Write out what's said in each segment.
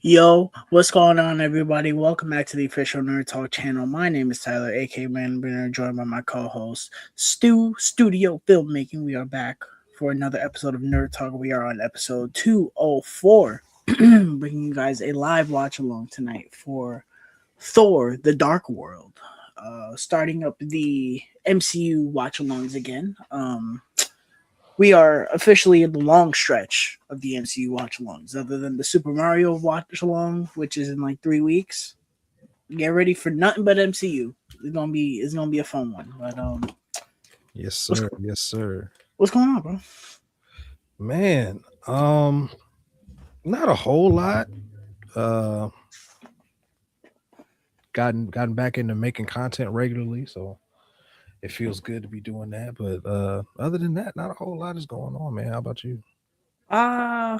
Yo, what's going on, everybody? Welcome back to the official Nerd Talk channel. My name is Tyler, aka Man Brenner, joined by my co-host Stu, Studio Filmmaking. We are back for another episode of Nerd Talk. We are on episode 204, bringing you guys a live watch along tonight for Thor: The Dark World. Starting up the MCU watch alongs again. We are officially in the long stretch of the MCU watch alongs, other than the Super Mario watch along, which is in like 3 weeks. Get ready for nothing but MCU. It's gonna be a fun one. But Yes, what's sir. Yes, sir. what's going on, bro? Man, not a whole lot. Uh gotten back into making content regularly, so it feels good to be doing that. But other than that, not a whole lot is going on, man. How about you? Uh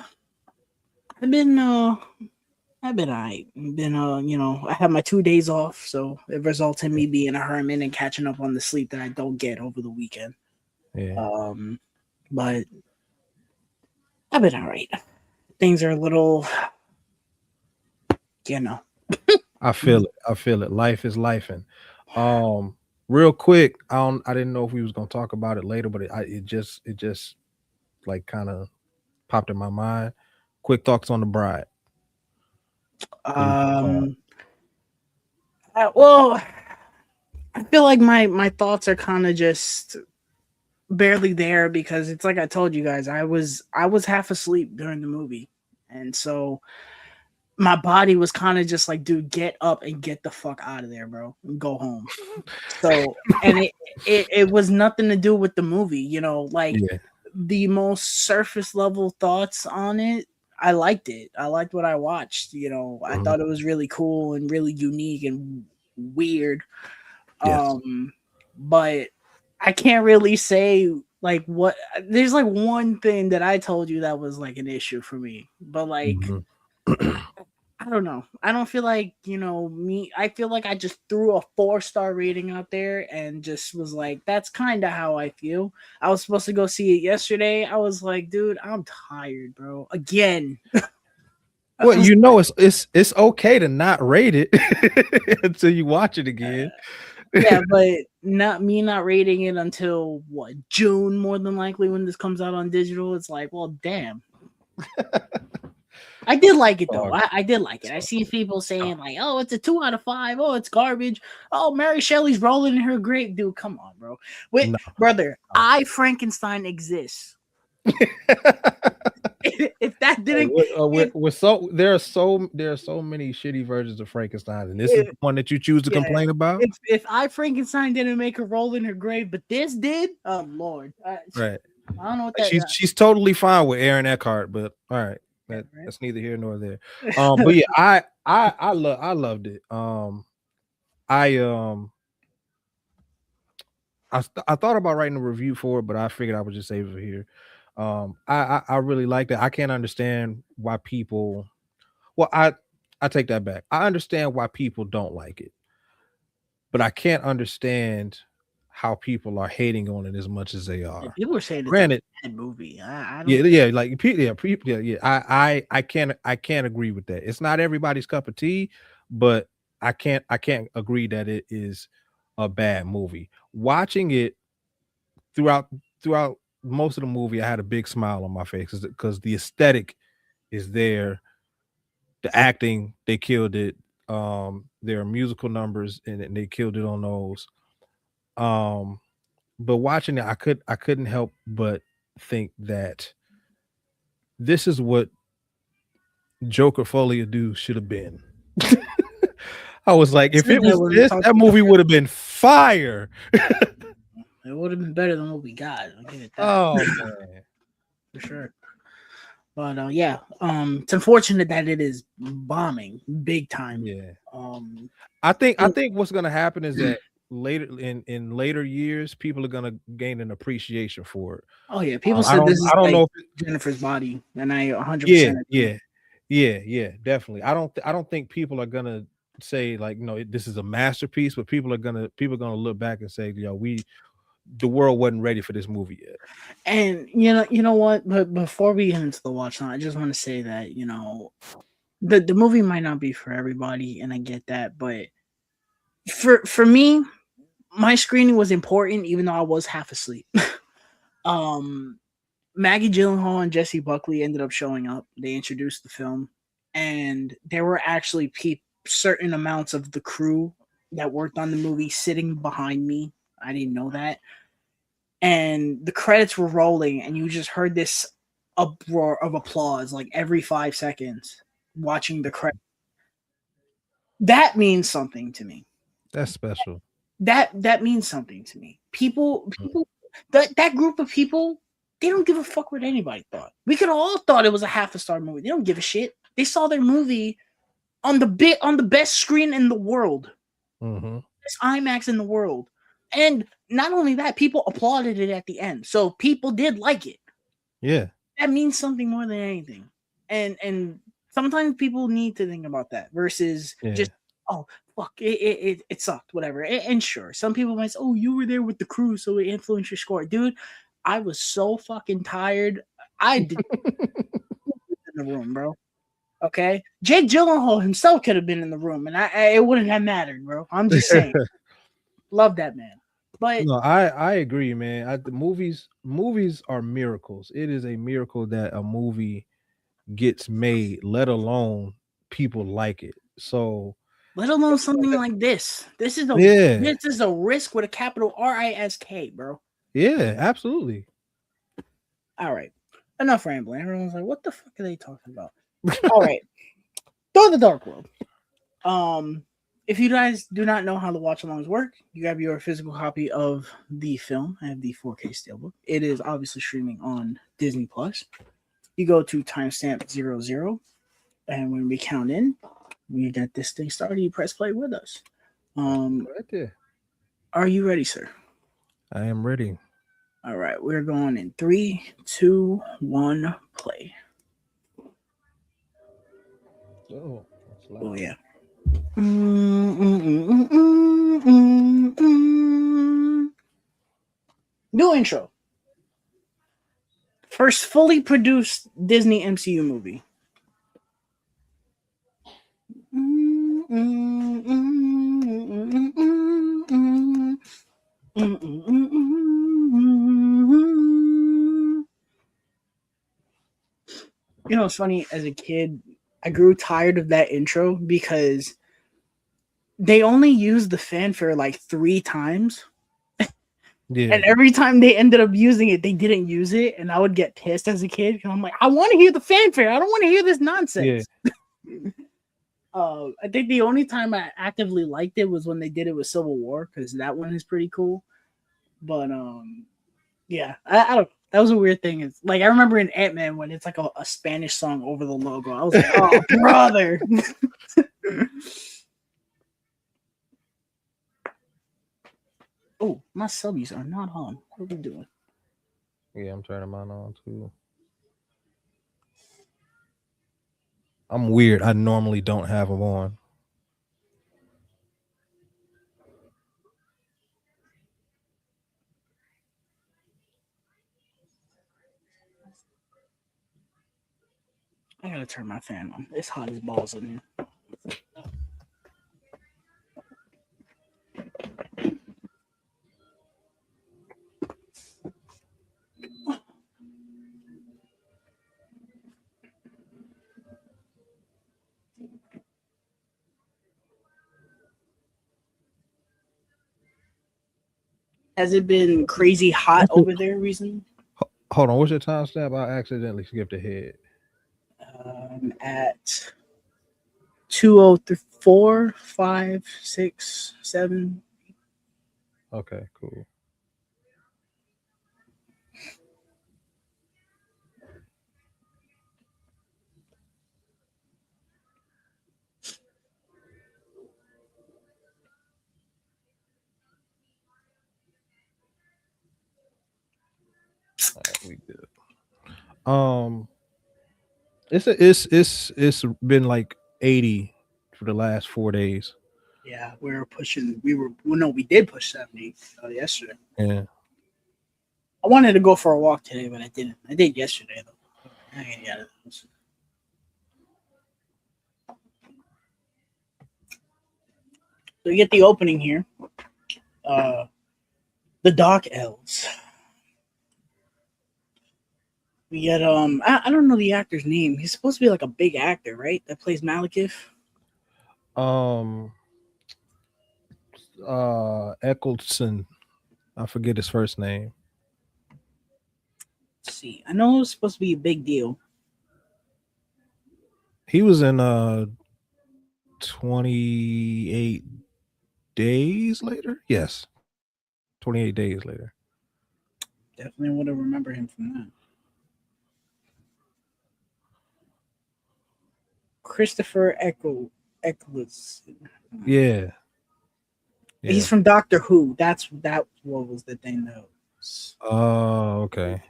I've been alright. I have my 2 days off, so it results in me being a hermit and catching up on the sleep that I don't get over the weekend. Yeah. Um, but I've been alright. Things are a little, you know. I feel it. I feel it. Life is lifing. Real quick, I didn't know if we was gonna talk about it later, but it just like kind of popped in my mind. Quick thoughts on the bride. What do you think about it? Um, well, I feel like my thoughts are kind of just barely there because it's like I told you guys, I was half asleep during the movie, and so my body was kind of just like, dude, get up and get the fuck out of there, bro, and go home. So, and it was nothing to do with the movie, like Yeah. the most surface level thoughts on it. I liked it. I liked what I watched. I Mhm. thought it was really cool and really unique and weird. Yes. Um, but I can't really say like what. There's like one thing that I told you that was like an issue for me, but like Mhm. I don't know. I don't feel like, me. I feel like I just threw a 4-star rating out there and just was like, that's kind of how I feel. I was supposed to go see it yesterday. I was like, dude, I'm tired, bro. Again. I Well, was it's okay to not rate it until you watch it again. Yeah, but not rating it until what, June, more than likely, when this comes out on digital. It's like, well, damn. I did like it though. Oh, I did like it. I so see people saying like, "Oh, it's a 2 out of 5. Oh, it's garbage. Oh, Mary Shelley's rolling in her grave." Dude, come on, bro. Wait, no, brother, no. I Frankenstein exists. If that didn't, if, There are so many shitty versions of Frankenstein, and this is if the one that you choose to yeah, complain about, if I Frankenstein didn't make her roll in her grave, but this did, oh Lord, right? I don't know what Like that. she's totally fine with Aaron Eckhart, but all right, Yeah, that's neither here nor there. right. But yeah, I loved it. I I thought about writing a review for it, but I figured I would just save it for here. I really liked it. I can't understand why people. Well, I take that back. I understand why people don't like it, but I can't understand how people are hating on it as much as they Yeah, are. people are saying it's a Granted, bad movie. I yeah, don't. yeah, like people, yeah. I can't agree with that. It's not everybody's cup of tea, but I can't agree that it is a bad movie. Watching it throughout throughout most of the movie, I had a big smile on my face because the aesthetic is there. The acting, they killed it. There are musical numbers and they killed it on those. Um, but watching it, I couldn't help but think that this is what Joker Folia do should have been. I was like, I if said it that was when we this, talked that about movie would it. have been fire. It would have been better than what we got. I'll give it that Oh man. for sure. But yeah, it's unfortunate that it is bombing big time. Yeah. Um, I think what's gonna happen is that later in later years, people are gonna gain an appreciation for it. oh yeah, people I said don't this is I don't like know if Jennifer's Body, and I yeah, 100% agree. yeah, yeah, definitely. I don't think people are gonna say like, this is a masterpiece, but people are gonna look back and say, the world wasn't ready for this movie yet. And you know what? But before we get into the watch on, I just want to say that the movie might not be for everybody, and I get that, but for me, my screening was important, even though I was half asleep. um, Maggie Gyllenhaal and Jesse Buckley ended up showing up. They introduced the film, and there were actually certain amounts of the crew that worked on the movie sitting behind me. I didn't know that, and the credits were rolling, and you just heard this uproar of applause like every 5 seconds. Watching the credits, that means something to me. That's special. That means something to me. People, Mm. people, that group of people, they don't give a fuck what anybody thought. We could all thought it was a half a star movie. They don't give a shit. They saw their movie on the best screen in the world, Mhm. best IMAX in the world, and not only that, people applauded it at the end. So people did like it. Yeah. That means something more than anything. And sometimes people need to think about that versus Yeah. just, oh fuck, it sucked, whatever. And sure, some people might say, oh, you were there with the crew, so it influenced your score, dude. I was so fucking tired. I did in the room, bro. Okay, Jake Gyllenhaal himself could have been in the room, and it wouldn't have mattered, bro. I'm just saying, love that man, but No, I agree, man. The movies are miracles. It is a miracle that a movie gets made, let alone people like it. So let alone something like this. yeah, This is a risk with a capital RISK, bro. yeah, absolutely. All right. Enough rambling. Everyone's like, what the fuck are they talking about? All right. Thor the Dark World. Um, if you guys do not know how the watch alongs work, you grab your physical copy of the film. I have the 4K steelbook. It is obviously streaming on Disney Plus. You go to timestamp 00, and when we count in, we get this thing started. You press play with us. Right there. Are you ready, sir? I am ready. All right, we're going in 3, 2, 1, play. Oh, that's Oh loud. yeah. New intro. First fully produced Disney MCU movie. You know, it's funny. As a kid, I grew tired of that intro because they only used the fanfare like 3 times. Yeah, And every time they ended up using it, they didn't use it. And I would get pissed as a kid because I'm like, I want to hear the fanfare. I don't want to hear this yeah. nonsense. I think the only time I actively liked it was when they did it with Civil War because that one is pretty cool. But yeah, I don't. That was a weird thing. It's like I remember in Ant-Man when it's like a Spanish song over the logo. I was like, oh brother. Oh, my subbies are not on. What are we doing? Yeah, I'm turning mine on too. I'm weird. I normally don't have them on. I gotta turn my fan on. It's hot as balls in here. Has it been crazy hot over there recently? Hold on, what's your timestamp? I accidentally skipped ahead. At 2:04, 5, 6, 7. Okay, cool. All right, we good. Um, it's been like 80 for the last 4 days. Yeah, we were pushing. Well, no, we did push 70 yesterday. Yeah. I wanted to go for a walk today, but I didn't. I did yesterday though. I gotta get out of the house. So you get the opening here. Uh, the Dark Elves. We get I don't know the actor's name. He's supposed to be like a big actor, right? That plays Malekith. Um, Eccleston. I forget his first name. Let's see. I know it's supposed to be a big deal. He was in 28 days later. Yes, 28 days later. Definitely would have remembered him from that. Christopher Eccleston. Yeah, He's yeah. from Doctor Who. That what was the thing that was. Oh, okay.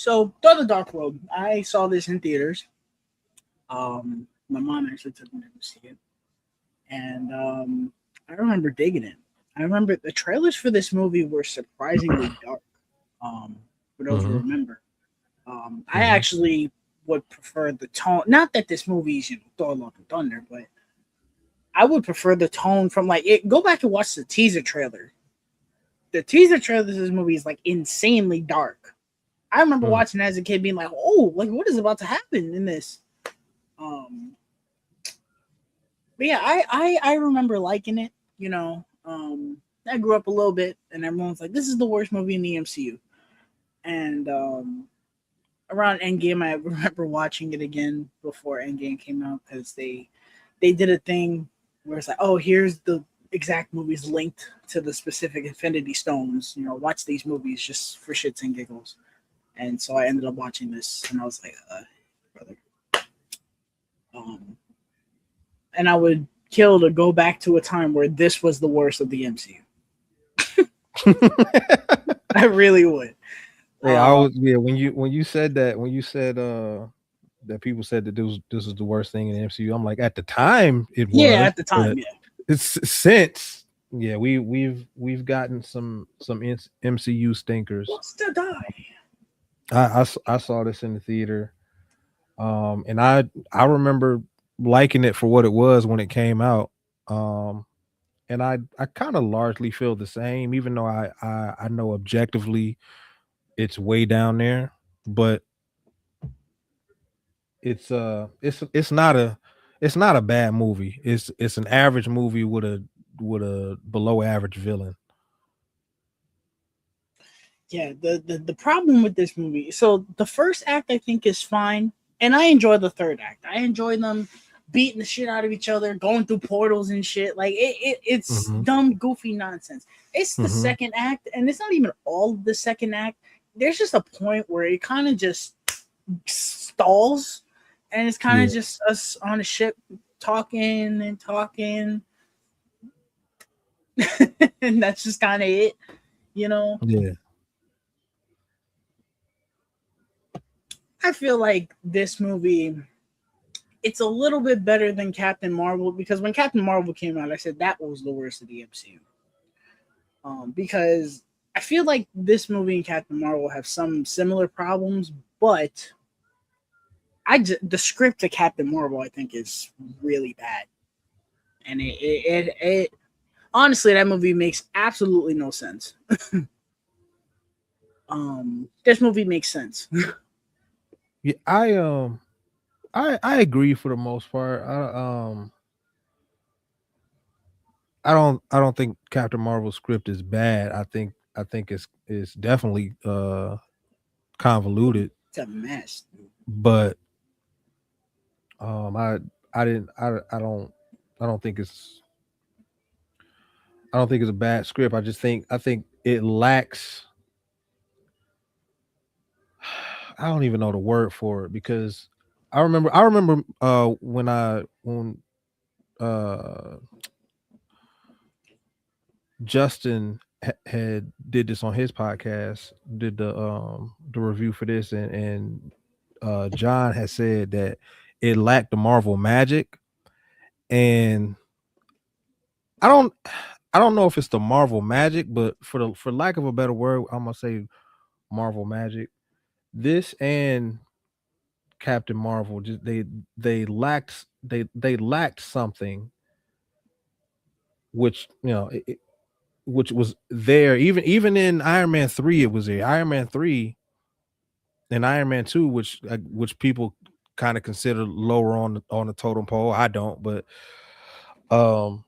So Thor the Dark World. I saw this in theaters. My mom actually took me to see it, and I remember digging it. I remember the trailers for this movie were surprisingly dark. For those who Mm-hmm. remember, I Mm-hmm. actually would prefer the tone. Not that this movie is Thor: Love and Thunder, but I would prefer the tone from like it. Go back and watch the teaser trailer. The teaser trailer of this movie is like insanely dark. I remember Mm. watching it as a kid, being like, "Oh, like what is about to happen in this?" Um, but yeah, I remember liking it. I grew up a little bit, and everyone's like, "This is the worst movie in the MCU." And around Endgame, I remember watching it again before Endgame came out because they did a thing where it's like, "Oh, here's the exact movies linked to the specific Infinity Stones. Watch these movies just for shits and giggles." And so I ended up watching this, and I was like, brother. Um, and I would kill to go back to a time where this was the worst of the MCU. I really would. Yeah, I Uh, was. Yeah, when you said that, when you said that people said that this was the worst thing in the MCU, I'm like, at the time it yeah, was, at the time, but yeah. it's since, yeah, we've gotten some MCU stinkers. What's to die? I saw this in the theater, and I remember liking it for what it was when it came out, um, and I kind of largely feel the same, even though I know objectively it's way down there, but it's not a bad movie. It's an average movie with a below average villain. Yeah, the problem with this movie. So the first act I think is fine, and I enjoy the third act. I enjoy them beating the shit out of each other, going through portals and shit. Like it's Mhm. dumb, goofy nonsense. It's the Mhm. second act, and it's not even all of the second act. There's just a point where it kind of just stalls, and it's kind of Yeah. just us on a ship talking and talking, and that's just kind of it. You know, Yeah. I feel like this movie it's a little bit better than Captain Marvel because when Captain Marvel came out, I said that was the worst of the MCU. Because I feel like this movie and Captain Marvel have some similar problems, but the script of Captain Marvel I think is really bad, and it honestly that movie makes absolutely no sense. This movie makes sense. Yeah, I agree for the most part. I don't think Captain Marvel's script is bad. I think it's definitely convoluted, It's a mess. but I didn't I don't think it's a bad script. I think it lacks, I don't even know the word for it, because I remember when uh Justin had did this on his podcast, did the review for this, and John had said that it lacked the Marvel magic, and I don't I don't know if it's the Marvel magic, but for lack of a better word, I'm gonna say Marvel magic. This and Captain Marvel. Just they lacked something, which which was there even in Iron Man 3. It was there. Iron Man 3 and Iron Man 2, which people kind of consider lower on the totem pole. I don't, but um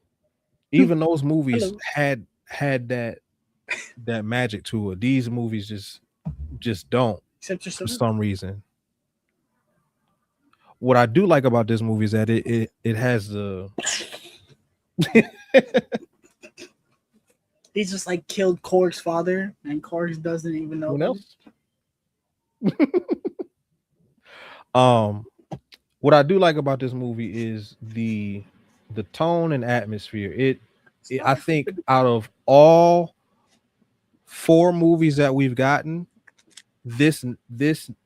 even those movies Hello. had that magic to it. These movies just don't Except for yourself. some reason. What I do like about this movie is that it has the He just like killed Korg's father, and Korg doesn't even know what about it. else? Um what I do like about this movie is the tone and atmosphere. I Stop. think out of all four movies that we've gotten, this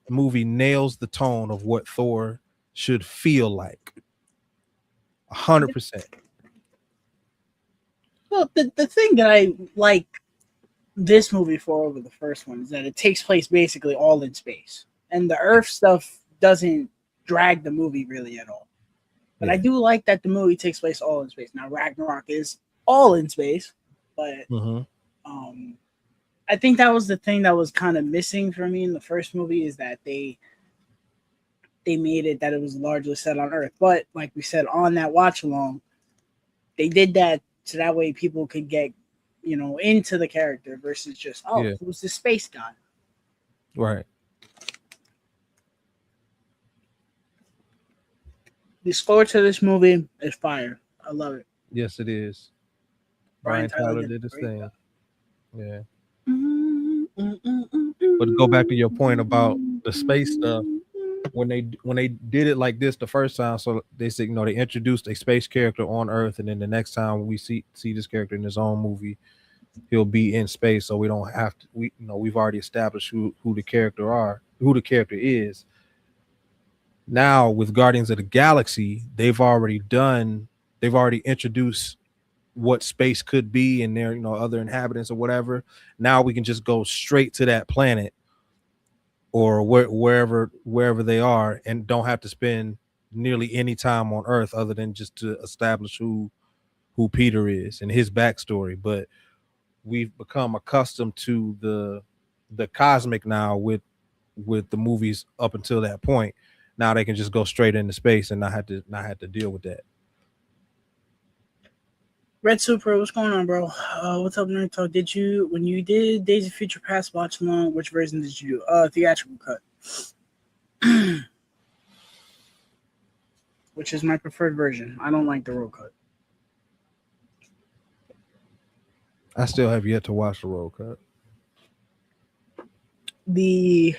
movie nails the tone of what Thor should feel like. 100%. Well, the thing that I like this movie for over the first one is that it takes place basically all in space, and the Earth stuff doesn't drag the movie really at all. But I Yeah. do like that the movie takes place all in space. Now Ragnarok is all in space, but Hmm. um, I think that was the thing that was kind of missing for me in the first movie is that they made it that it was largely set on Earth. But like we said on that watch along, they did that so that way people could get into the character versus just Yeah. who's the space guy. Right. The score to this movie is fire. I love it. Yes, it is. Brian Brian Tyler Tyler did did a his great thing. job. Yeah. But to go back to your point about the space stuff, when they did it like this the first time, so they said, they introduced a space character on Earth, and then the next time we see this character in his own movie, he'll be in space, so we don't have to we've already established who the character is. Now with Guardians of the Galaxy, they've already introduced what space could be and their other inhabitants or whatever. Now we can just go straight to that planet or wherever they are, and don't have to spend nearly any time on Earth other than just to establish who Peter is and his backstory. But we've become accustomed to the cosmic now with the movies up until that point. Now they can just go straight into space and not have to deal with that. Red Super, what's going on, bro? What's up, Nerd Talk? Did you, when you did Days of Future Past watch along, which version did you do? Theatrical cut, which is my preferred version. I don't like the roll cut. I still have yet to watch the roll cut. The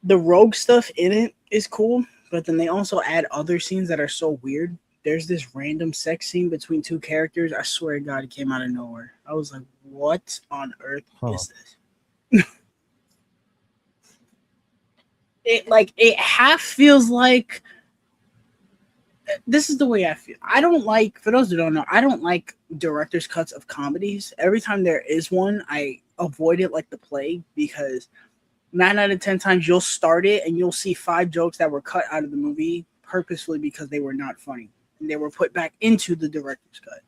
the rogue stuff in it is cool, but then they also add other scenes that are so weird. There's this random sex scene between two characters. I swear to God, it came out of nowhere. I was like, what on earth Huh. is this? It half feels like this is the way I feel. I don't like, for those who don't know, I don't like director's cuts of comedies. Every time there is one, I avoid it like the plague because 9 out of 10 times you'll start it and you'll see 5 jokes that were cut out of the movie purposefully because they were not funny and they were put back into the director's cut.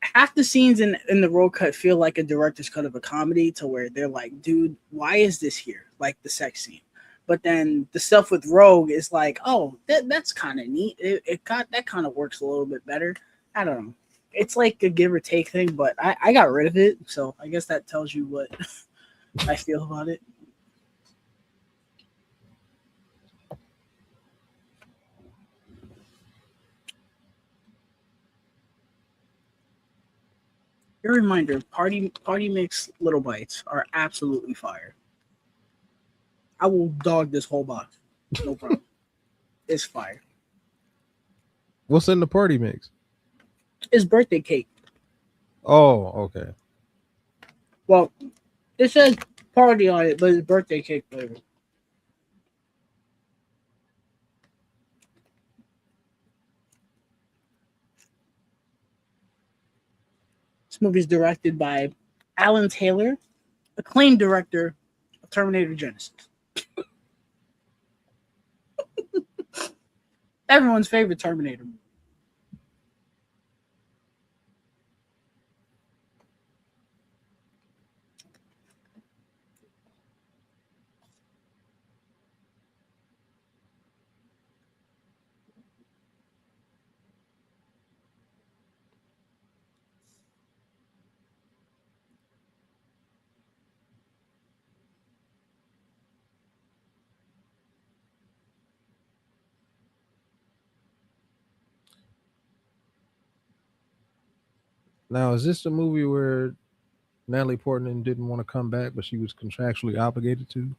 Half the scenes in the roll cut feel like a director's cut of a comedy to where they're like, dude, why is this here? Like the sex scene. But then the stuff with Rogue is like, oh, that's kind of neat. It got that kind of works a little bit better. I don't know. It's like a give or take thing, but I got rid of it. So I guess that tells you what I feel about it. Your reminder, party mix little bites are absolutely fire. I will dog this whole box. No problem. It's fire. What's in the party mix? It's birthday cake. Oh, okay. Well, it says party on it, but it's birthday cake flavor. This movie is directed by Alan Taylor, acclaimed director of Terminator Genesis. Everyone's favorite Terminator. Now, is this the movie where Natalie Portman didn't want to come back, but she was contractually obligated to?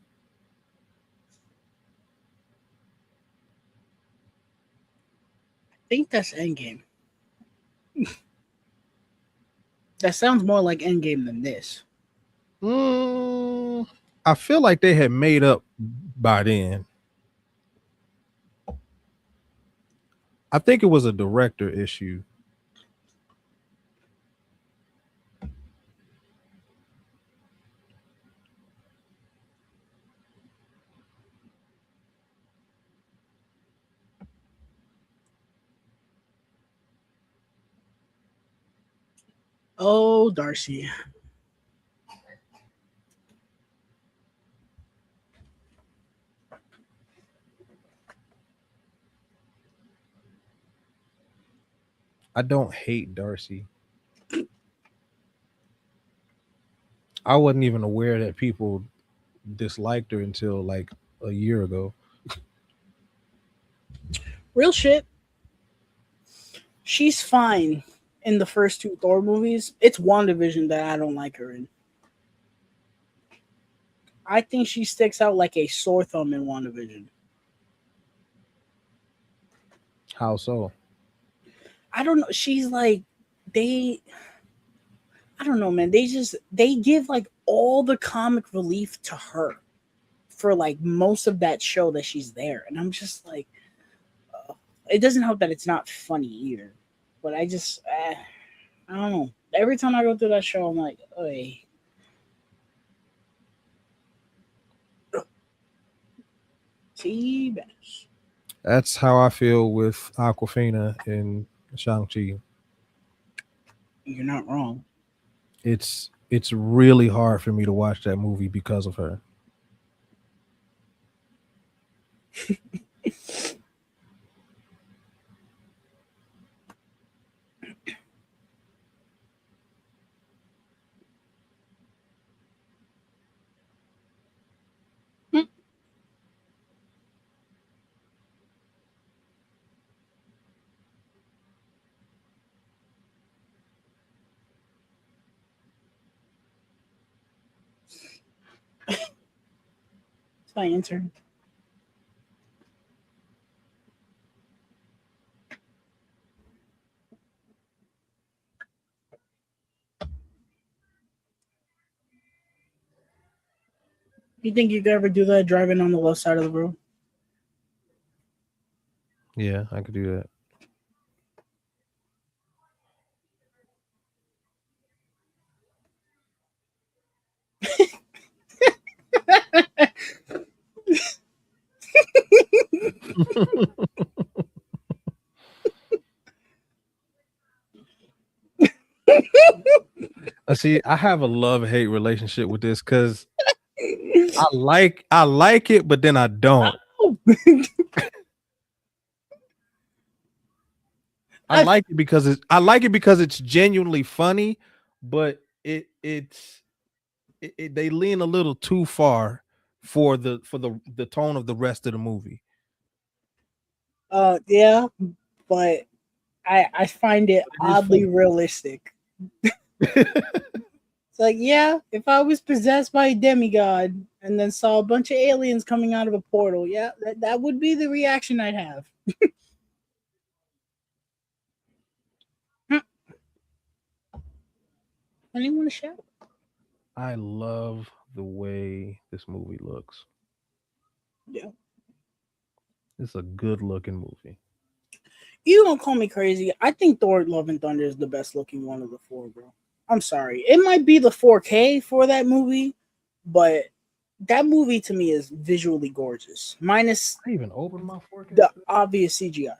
I think that's Endgame. That sounds more like Endgame than this. Mm, I feel like they had made up by then. I think it was a director issue. Oh, Darcy. I don't hate Darcy. I wasn't even aware that people disliked her until like a year ago. Real shit. She's fine in the first two Thor movies. It's WandaVision that I don't like her in. I think she sticks out like a sore thumb in WandaVision. How so? I don't know. She's like they I don't know, man. They give like all the comic relief to her for like most of that show that she's there. And I'm just like it doesn't help that it's not funny either. But I don't know. Every time I go through that show I'm like, "Oy, T-Bass." That's how I feel with Aquafina in Shang-Chi. You're not wrong. It's really hard for me to watch that movie because of her. It's my intern. You think you could ever do that driving on the left side of the road? Yeah, I could do that. See, I have a love-hate relationship with this because I like it, but then I don't. I I like it because it's genuinely funny, but they lean a little too far for the tone of the rest of the movie. yeah, but I find it It is oddly funny. realistic. It's like, yeah, if I was possessed by a demigod and then saw a bunch of aliens coming out of a portal, yeah, that would be the reaction I'd have. I didn't want to shout. I love the way this movie looks. Yeah. It's a good looking movie. You don't call me crazy. I think Thor Love and Thunder is the best looking one of the four, bro. I'm sorry. It might be the 4K for that movie, but That movie to me is visually gorgeous, minus I even opened my 4K the today. obvious CGI.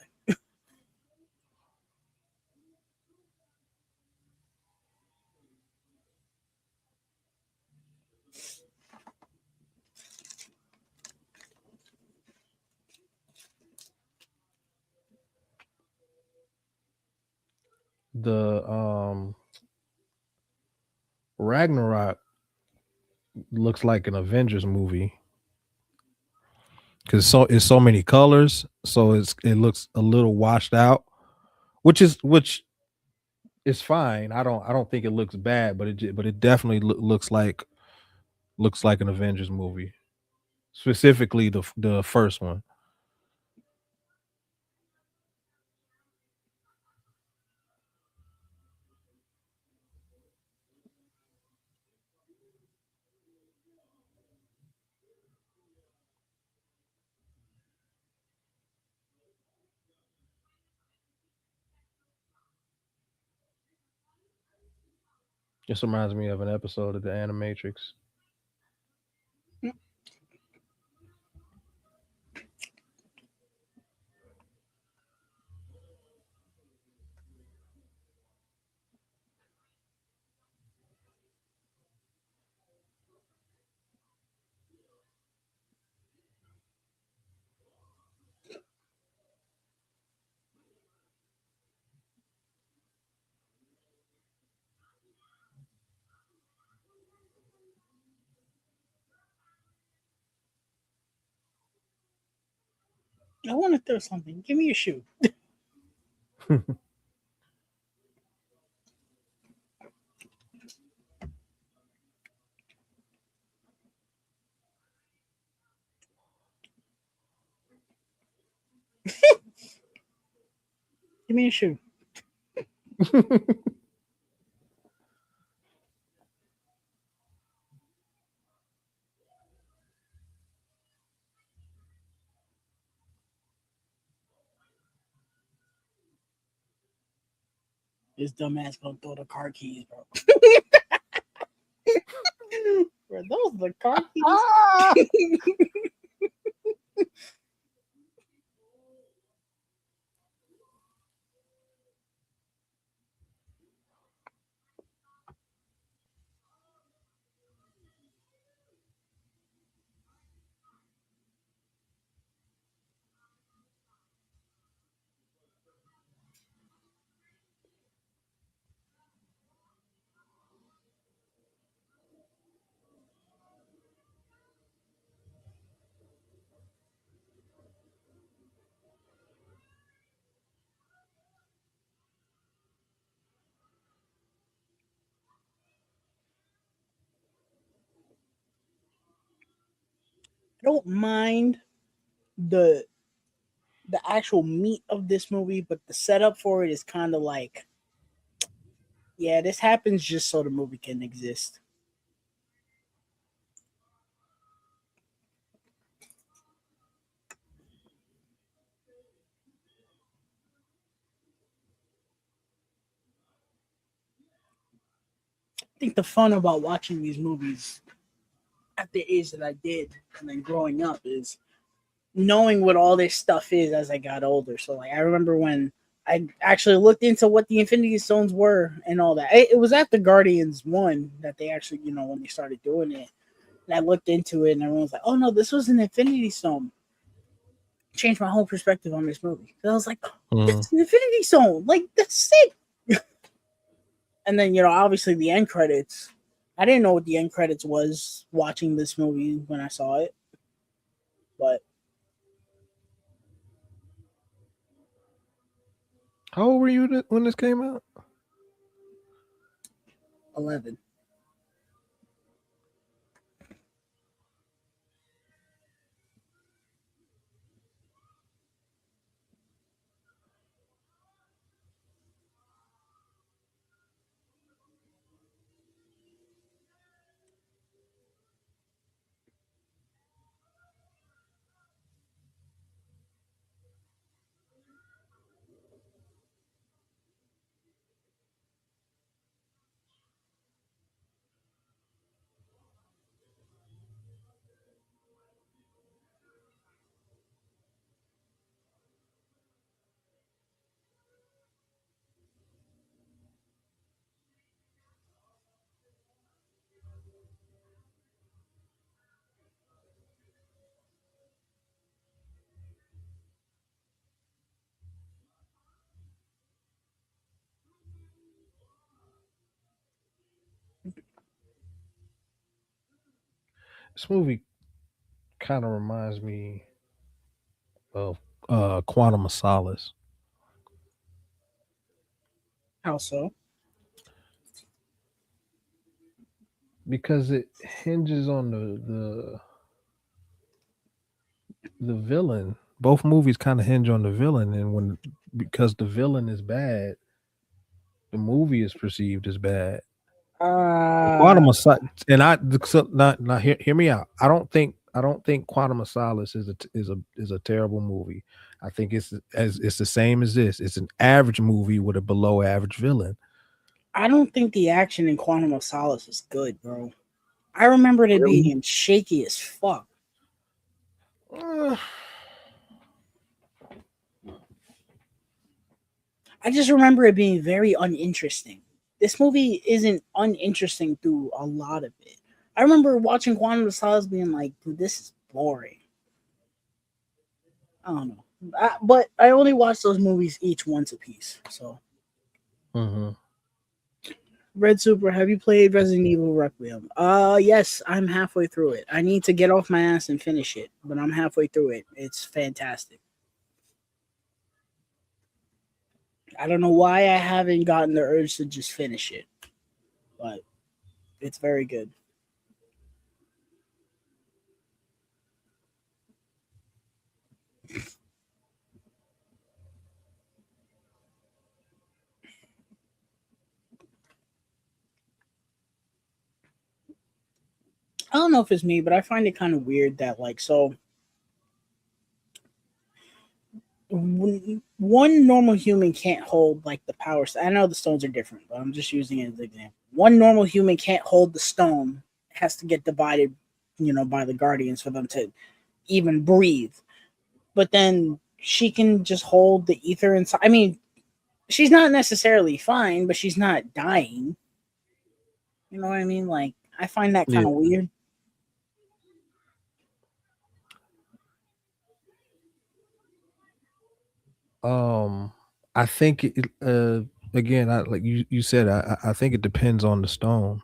The Ragnarok looks like an Avengers movie because it's so many colors, so it looks a little washed out, which is fine. I don't think it looks bad, but it definitely looks like an Avengers movie, specifically the first one. Just reminds me of an episode of the Animatrix. I want to throw something. Give me a shoe. Give me a shoe. This dumbass gonna throw the car keys, bro. Bro, those the car keys. I don't mind the the actual meat of this movie, but the setup for it is kind of like, yeah, this happens just so the movie can exist. I think the fun about watching these movies at the age that I did and then growing up is knowing what all this stuff is as I got older. So like I remember when I actually looked into what the Infinity Stones were and all that. It was at the Guardians one that they actually, when they started doing it. And I looked into it and everyone was like, "Oh no, this was an Infinity Stone." Changed my whole perspective on this movie. And I was like, oh, Mhm. "That's an Infinity Stone. Like that's sick." And then obviously the end credits. I didn't know what the end credits was watching this movie when I saw it, but How old were you when this came out? 11. This movie kind of reminds me of Quantum of Solace How so? because it hinges on the villain. Both movies kind of hinge on the villain, and when because the villain is bad, the movie is perceived as bad. Uh, Quantum of Solace, and not hear me out. I don't think Quantum of Solace is a terrible movie. I think it's the same as this. It's an average movie with a below average villain. I don't think the action in Quantum of Solace is good, bro. I remember it Really? being shaky as fuck. Uh, I just remember it being very uninteresting. This movie isn't uninteresting through a lot of it. I remember watching Quantum of Solace being like, dude, this is boring. I don't know. But I only watched those movies each once a piece. So, mhm. Red Super, have you played Resident Evil Requiem? Yes, I'm halfway through it. I need to get off my ass and finish it, but I'm halfway through it. It's fantastic. I don't know why I haven't gotten the urge to just finish it, but it's very good. I don't know if it's me, but I find it kind of weird that one normal human can't hold like the power. I know the stones are different, but I'm just using it as an example. One normal human can't hold the stone; it has to get divided, by the guardians for them to even breathe. But then she can just hold the ether inside. I mean, she's not necessarily fine, but she's not dying. You know what I mean? Like, I find that Yeah. kind of weird. Um, I think again, like you said, I think it depends on the stone.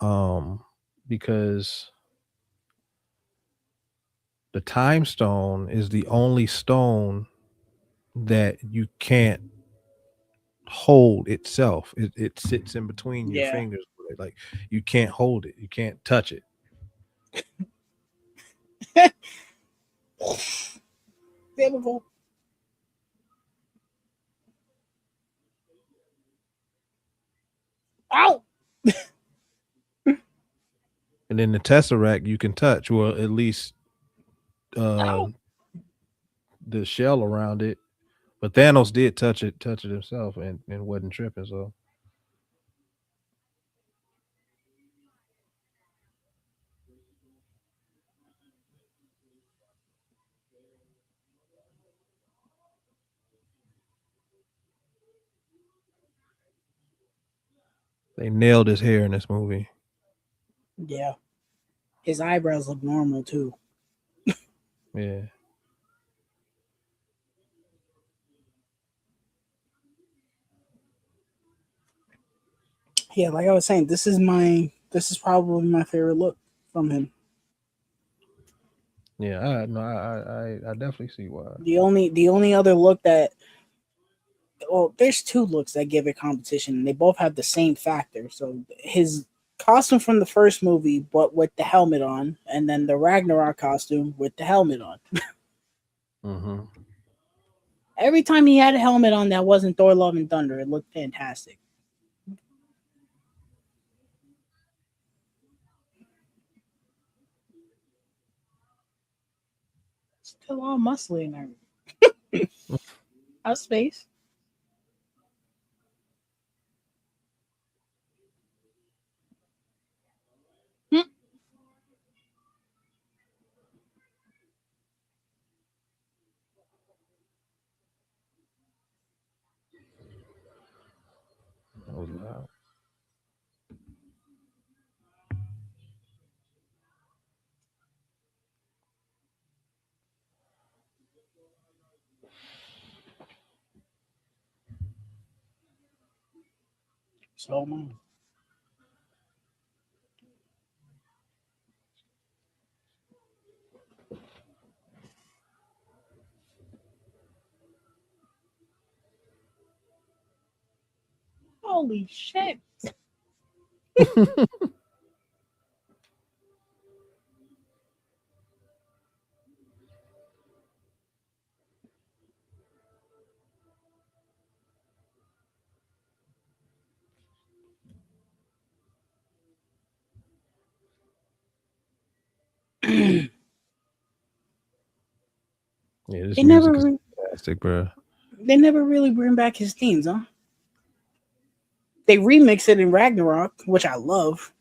Um, because the time stone is the only stone that you can't hold itself. It sits in between your Yeah. fingers. Like you can't hold it. You can't touch it. Typical. Ow! And then the tesseract you can touch, well, at least uh Ow! the shell around it. But Thanos did touch it himself, and wasn't tripping. So they nailed his hair in this movie. Yeah. His eyebrows look normal too. Yeah. Yeah, like I was saying, this is probably my favorite look from him. Yeah, I no, I definitely see why. The only other look that, well, there's two looks that give it competition, and they both have the same factor. So his costume from the first movie, but with the helmet on, and then the Ragnarok costume with the helmet on. Hmm. Every time he had a helmet on that wasn't Thor: Love and Thunder, it looked fantastic. Still all muscly and everything. Out space. Hmm. That was loud. So, Holy shit. they Yeah, this music is never fantastic, bro. they never really bring back his themes, huh? They remix it in Ragnarok, which I love.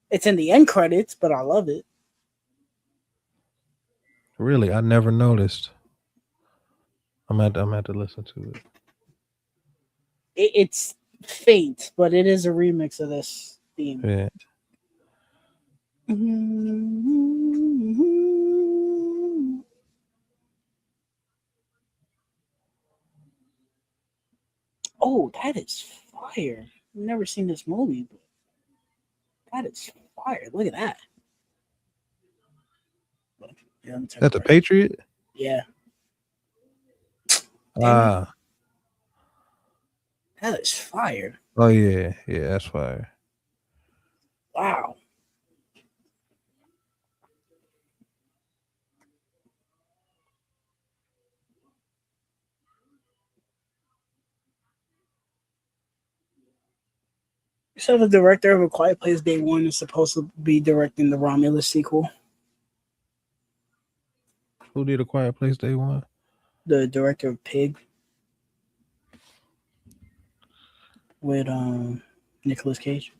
It's in the end credits, but I love it. Really, I never noticed. I'm at to listen to it. It's faint, but it is a remix of this theme. Yeah. Oh, that is fire. I've never seen this movie, but that is fire. Look at that. Yeah, let me turn That it the right. Patriot? Yeah. Damn it. Ah. That is fire. Oh yeah. Yeah, that's fire. Wow. So the director of A Quiet Place Day One is supposed to be directing the Romulus sequel. Who did a Quiet Place Day One? The director of Pig with Nicolas Cage.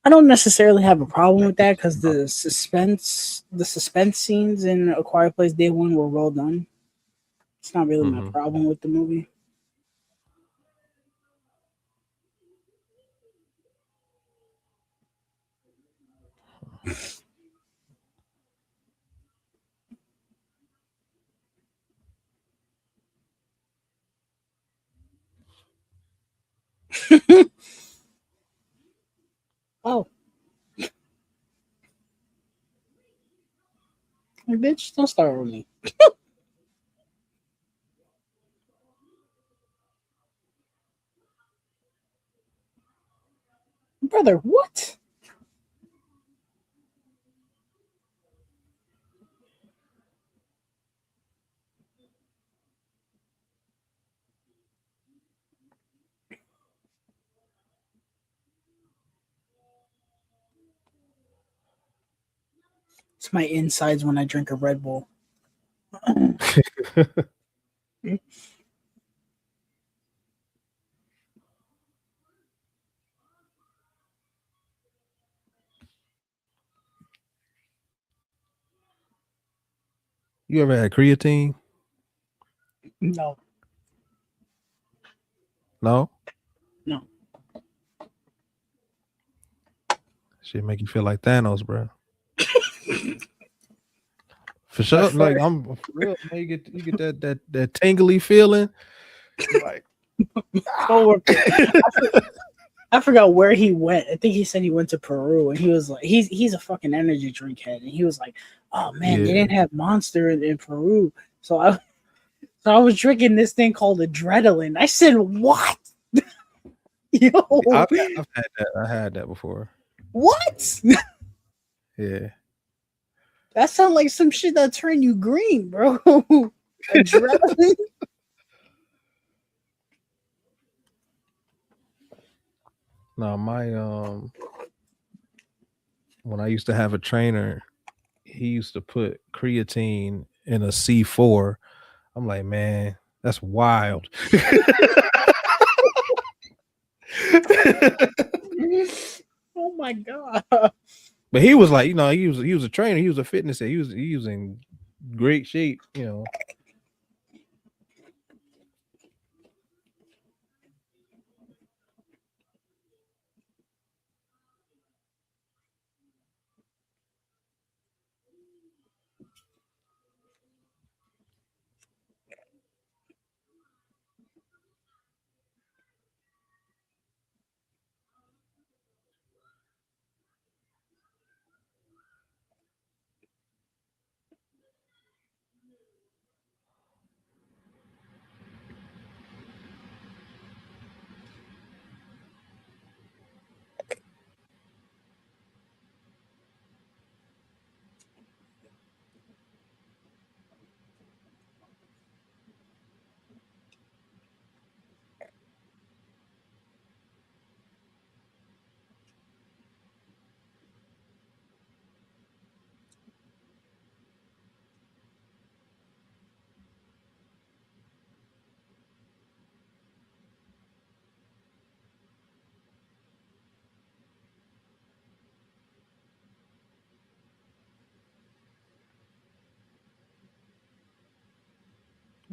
I don't necessarily have a problem with that because the suspense scenes in A Quiet Place Day One were well done. It's not really my Mm-hmm. problem with the movie. Oh, bitch, don't start with me, brother. What? It's my insides when I drink a Red Bull. You ever had creatine? No, No? no. Shit make you feel like Thanos, bro. For My sure. Like first I'm for real, man. You get that tingly feeling. You're like, coworker, I forgot where he went. I think he said he went to Peru, and he was like, he's a fucking energy drink head, and he was like, oh man, they yeah. didn't have Monster in Peru, so I was drinking this thing called adrenaline. I said, what? Yo, I've had that. I had that before. what? Yeah. That sounds like some shit that turn you green, bro. Adrenaline. No, my when I used to have a trainer, he used to put creatine in a C4. I'm like, man, that's wild. Oh my god. But he was like, he was a trainer, he was a fitness head. He was in great shape.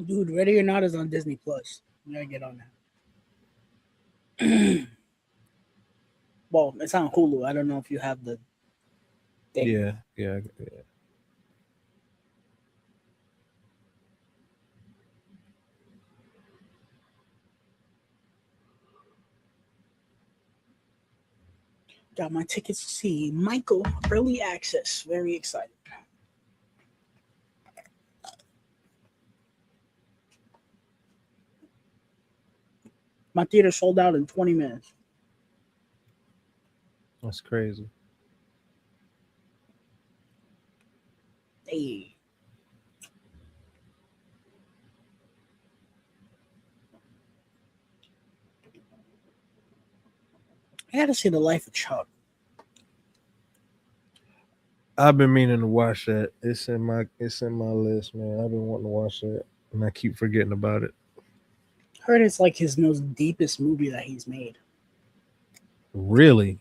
Dude, Ready or Not is on Disney Plus. You gotta get on that. Well, it's on Hulu. I don't know if you have the thing. Yeah, yeah, yeah. Got my tickets to see Michael early access. Very excited. My theater sold out in 20 minutes. That's crazy. Hey, I gotta see The Life of Chuck. I've been meaning to watch that. It's in my list, man. I've been wanting to watch that, and I keep forgetting about it. Heard it's like his most deepest movie that he's made. Really?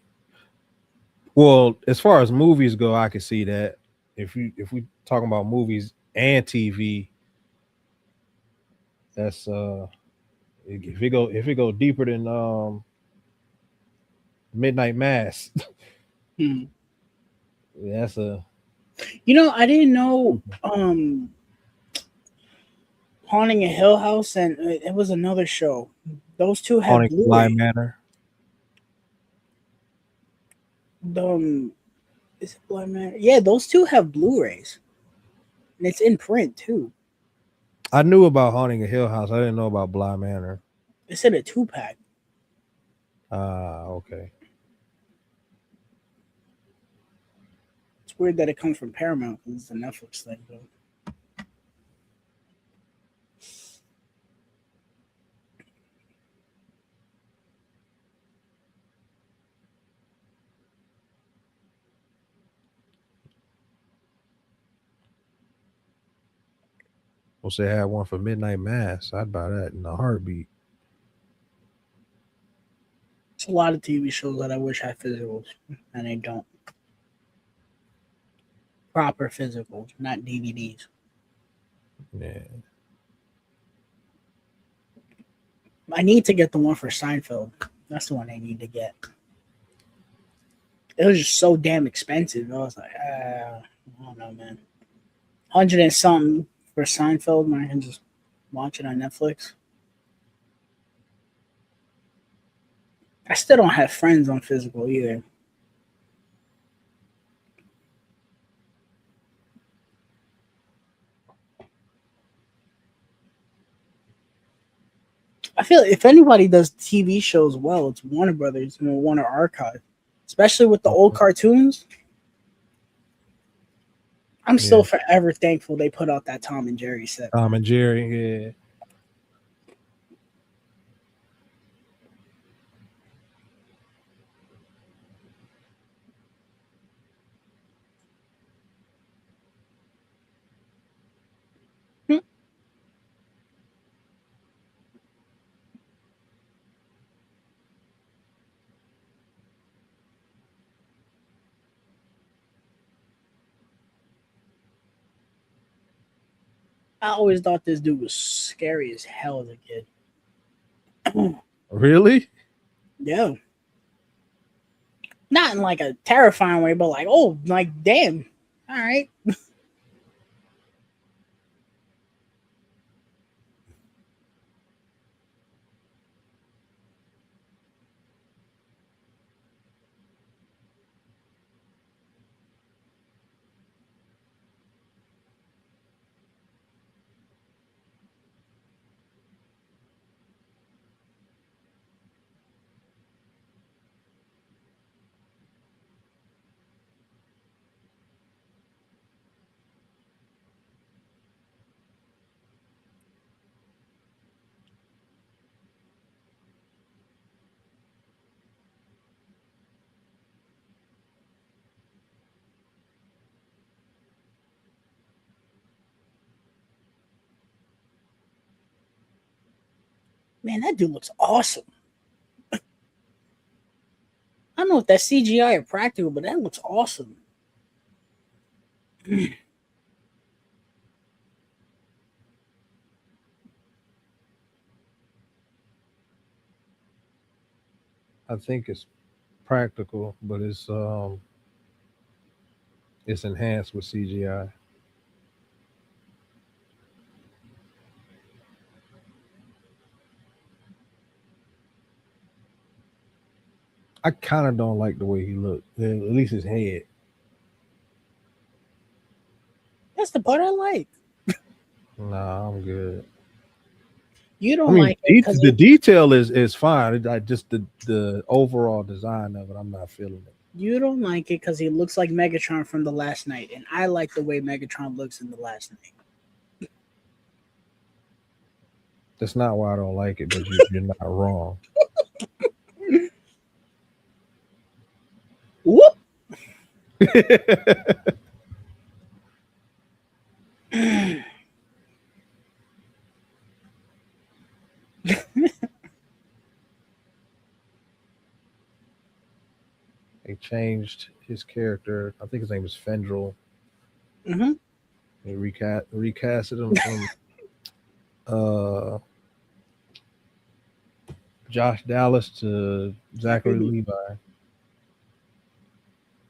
Well, as far as movies go, I can see that. If we talking about movies and TV, that's if it go deeper than Midnight Mass, Hmm. that's a You know, I didn't know Haunting a Hill House and it was another show. Those two have Haunting Bly Blu-ray. Manor. Um, is it Blood Man? Yeah, those two have Blu-rays, and it's in print too. I knew about Haunting a Hill House. I didn't know about Bly Manor. It's in a 2-pack. Ah, okay. It's weird that it comes from Paramount because it's a Netflix thing. Though. Well, they had one for Midnight Mass. I'd buy that in a heartbeat. It's a lot of TV shows that I wish had physicals, and they don't. Proper physicals, not DVDs. Yeah. I need to get the one for Seinfeld. That's the one I need to get. It was just so damn expensive. I was like, I don't know, man. 100 and something for Seinfeld when I can just watch it on Netflix. I still don't have Friends on physical either. I feel if anybody does TV shows well, it's Warner Brothers and Warner Archive, especially with the old Okay. cartoons. I'm still Yeah. forever thankful they put out that Tom and Jerry set. Tom and Jerry. Yeah. Hmm. I always thought this dude was scary as hell as a kid. Really? Yeah, not in like a terrifying way, but like, oh, like damn. All right, man, that dude looks awesome. I don't know if that's CGI or practical, but that looks awesome. I think it's practical, but it's enhanced with CGI. I kind of don't like the way he looked. At least his head. That's the part I like. Nah, I'm good. You I don't mean, like it because the detail is fine. I just the overall design of it, I'm not feeling it. he looks like Megatron from The Last Night, and I like the way Megatron looks in The Last Night. That's not why I don't like it, but you're not wrong. Whoop! They changed his character. I think his name was Fendril. Hmm. They recasted him from uh Josh Dallas to Zachary Zachary Levi. Levi.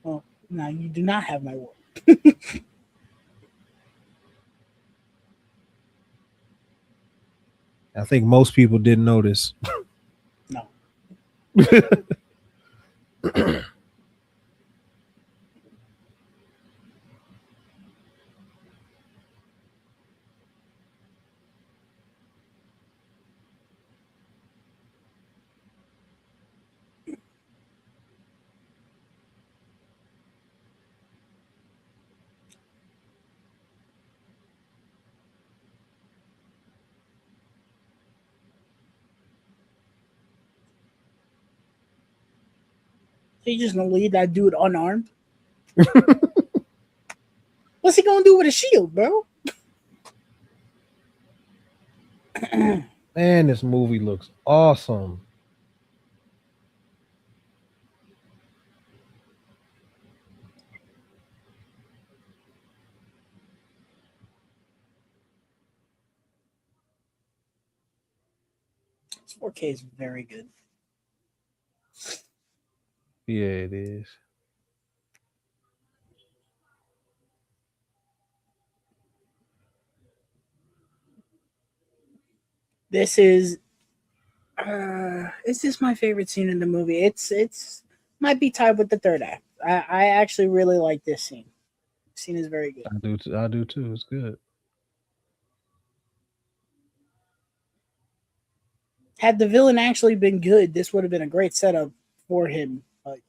Well, now you do not have my word. I think most people didn't notice. No. So you just gonna leave that dude unarmed? What's he gonna do with a shield, bro? Man, this movie looks awesome. This 4K is very good. Yeah, it is. This is this my favorite scene in the movie? It's might be tied with the third act. I actually really like this scene. This scene is very good. I do. I do too. It's good. Had the villain actually been good, this would have been a great setup for him. But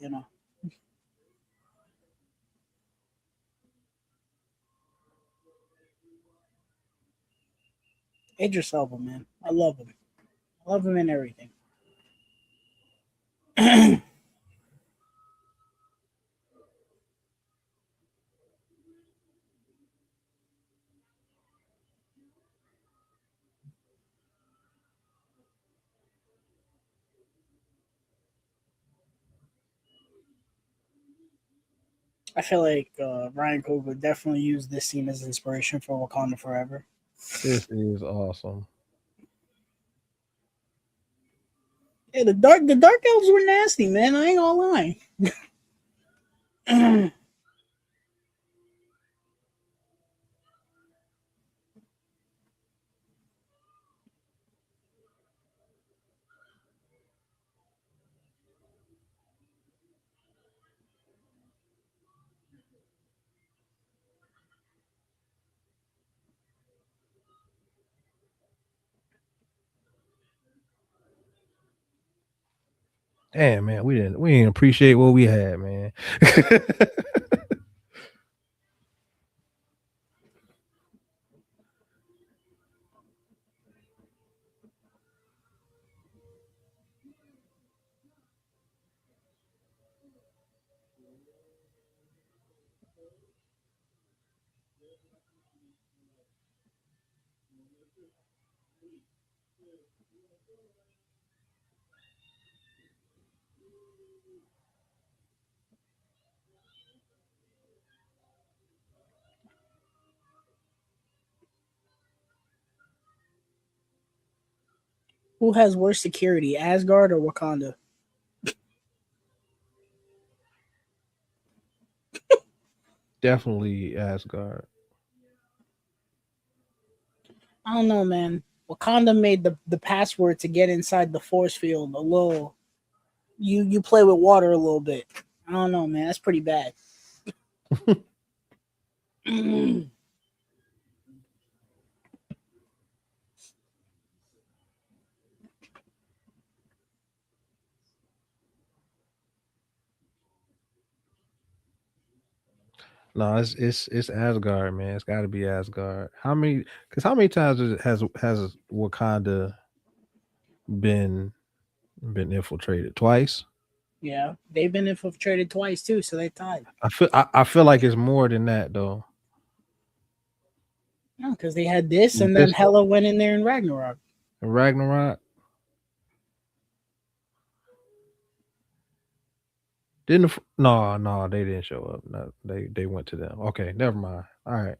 Idris Elba, man, I love him. I love him in everything. I feel like Ryan Coogler definitely used this scene as inspiration for Wakanda Forever. This is awesome. Yeah, the dark elves were nasty, man. I ain't gonna lie. Damn, man, we didn't appreciate what we had, man. Who has worse security, Asgard or Wakanda? Definitely Asgard. I don't know, man. Wakanda made the password to get inside the force field a little. You play with water a little bit. I don't know, man. That's pretty bad. No, it's Asgard, man. It's got to be Asgard. How many? Because how many times has Wakanda been been infiltrated? Twice. Yeah, they've been infiltrated twice too, so they tied. I feel like it's more than that though. No, because they had this, With and then this one, Hela went in there in Ragnarok. Ragnarok didn't. No, they didn't show up. No, they went to them. Okay, never mind. All right.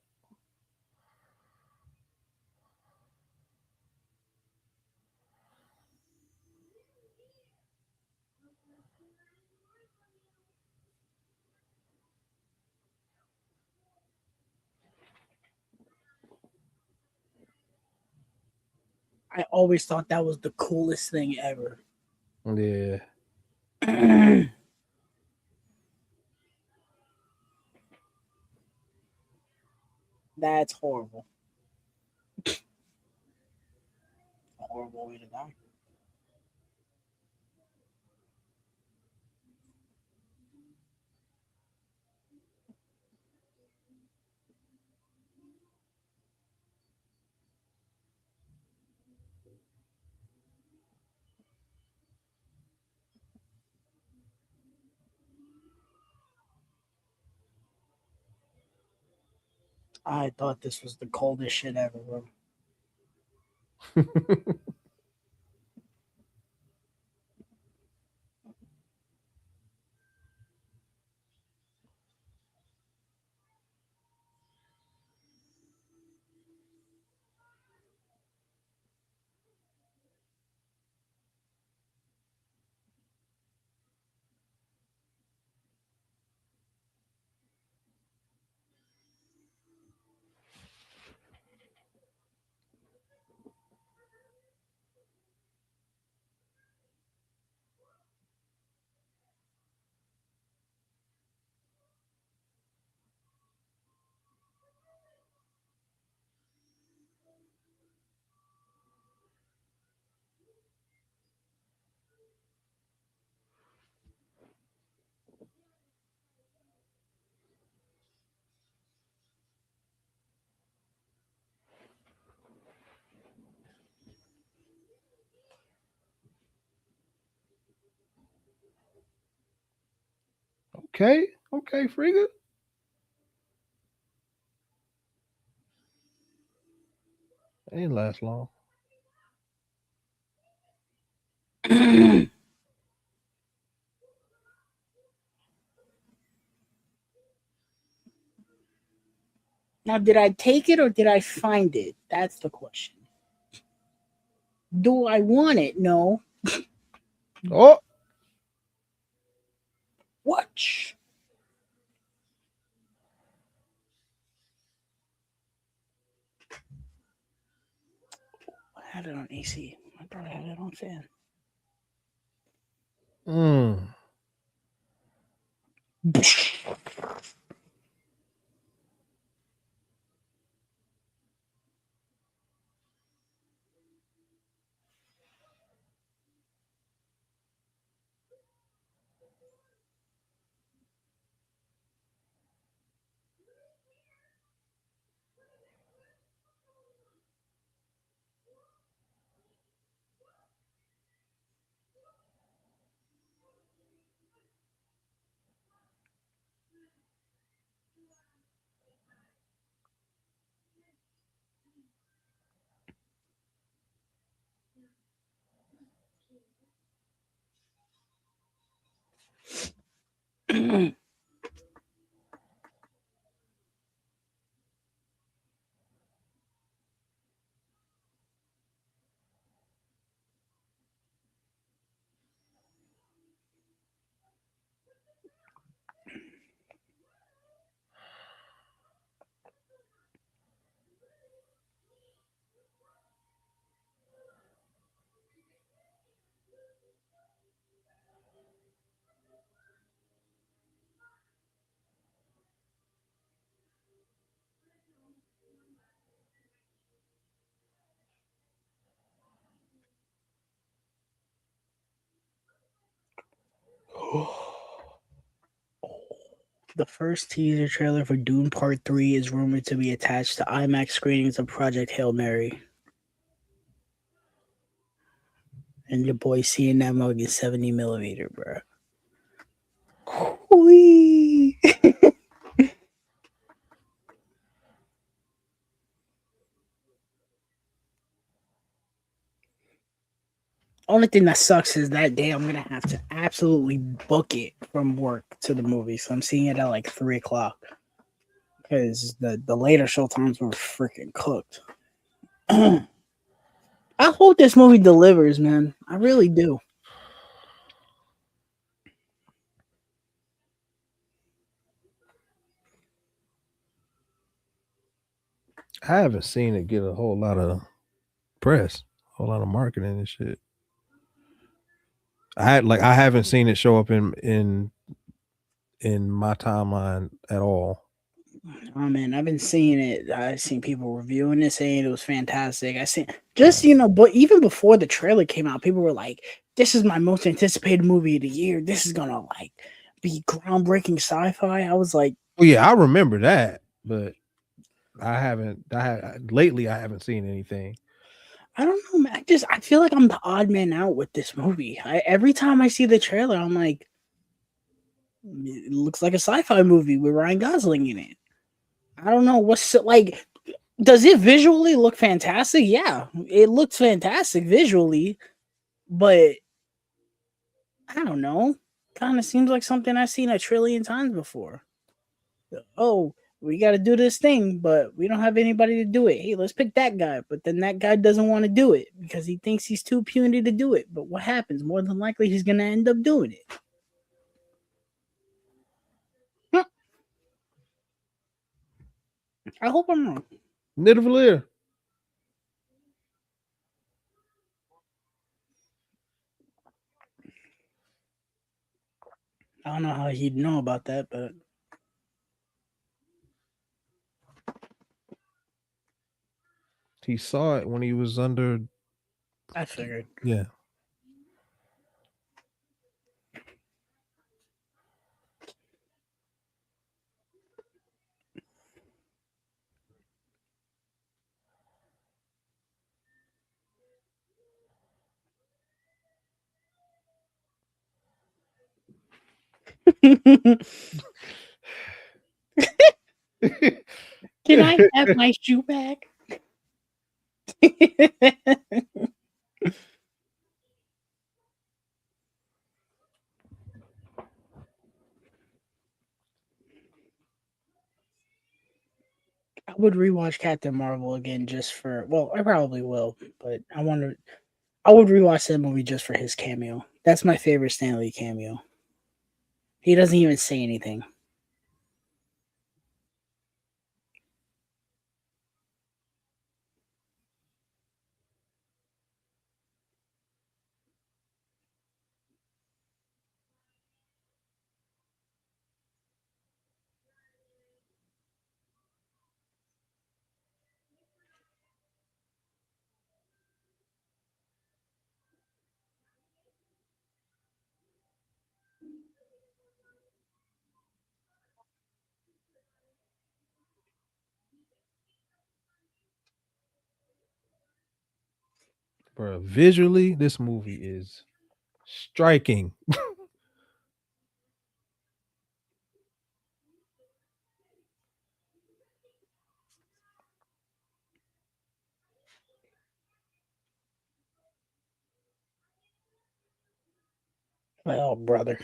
I always thought that was the coolest thing ever. Yeah. That's horrible. A horrible way to die. I thought this was the coldest shit ever, bro. Okay. Okay, Frigga. Ain't last long. Now, did I take it or did I find it? That's the question. Do I want it? No. Oh, Watch. I had it on AC. I probably had it on fan. mm. The first teaser trailer for Dune Part 3 is rumored to be attached to IMAX screenings of Project Hail Mary. And your boy seeing that mug is 70 millimeter, bro. Whee! Only thing that sucks is that day I'm gonna have to absolutely book it from work to the movie. So I'm seeing it at like 3 o'clock. Because the later show times were freaking cooked. I hope this movie delivers, man. I really do. I haven't seen it get a whole lot of press, a whole lot of marketing and shit. I haven't seen it show up in my timeline at all. Oh man, I've been seeing it. I've seen people reviewing it saying it was fantastic. I seen just but even before the trailer came out, people were like, "This is my most anticipated movie of the year. This is gonna like be groundbreaking sci-fi." I was like, Oh yeah, I remember that, but lately I haven't seen anything. I don't know, man. I feel like I'm the odd man out with this movie. Every time I see the trailer, I'm like, it looks like a sci-fi movie with Ryan Gosling in it. I don't know what's like. Does it visually look fantastic? Yeah, it looks fantastic visually, but I don't know. Kind of seems like something I've seen a trillion times before. Oh, we got to do this thing, but we don't have anybody to do it. Hey, let's pick that guy. But then that guy doesn't want to do it because he thinks he's too puny to do it. But what happens? More than likely, he's going to end up doing it. Hmm, I hope I'm wrong. Nidavellir. I don't know how he'd know about that, but He saw it when he was under. I figured. Yeah. Can I have my shoe back? I would rewatch Captain Marvel again just for. Well, I probably will, but I wonder. I would rewatch that movie just for his cameo. That's my favorite Stanley cameo. He doesn't even say anything. Bro, visually, this movie is striking. Oh, brother.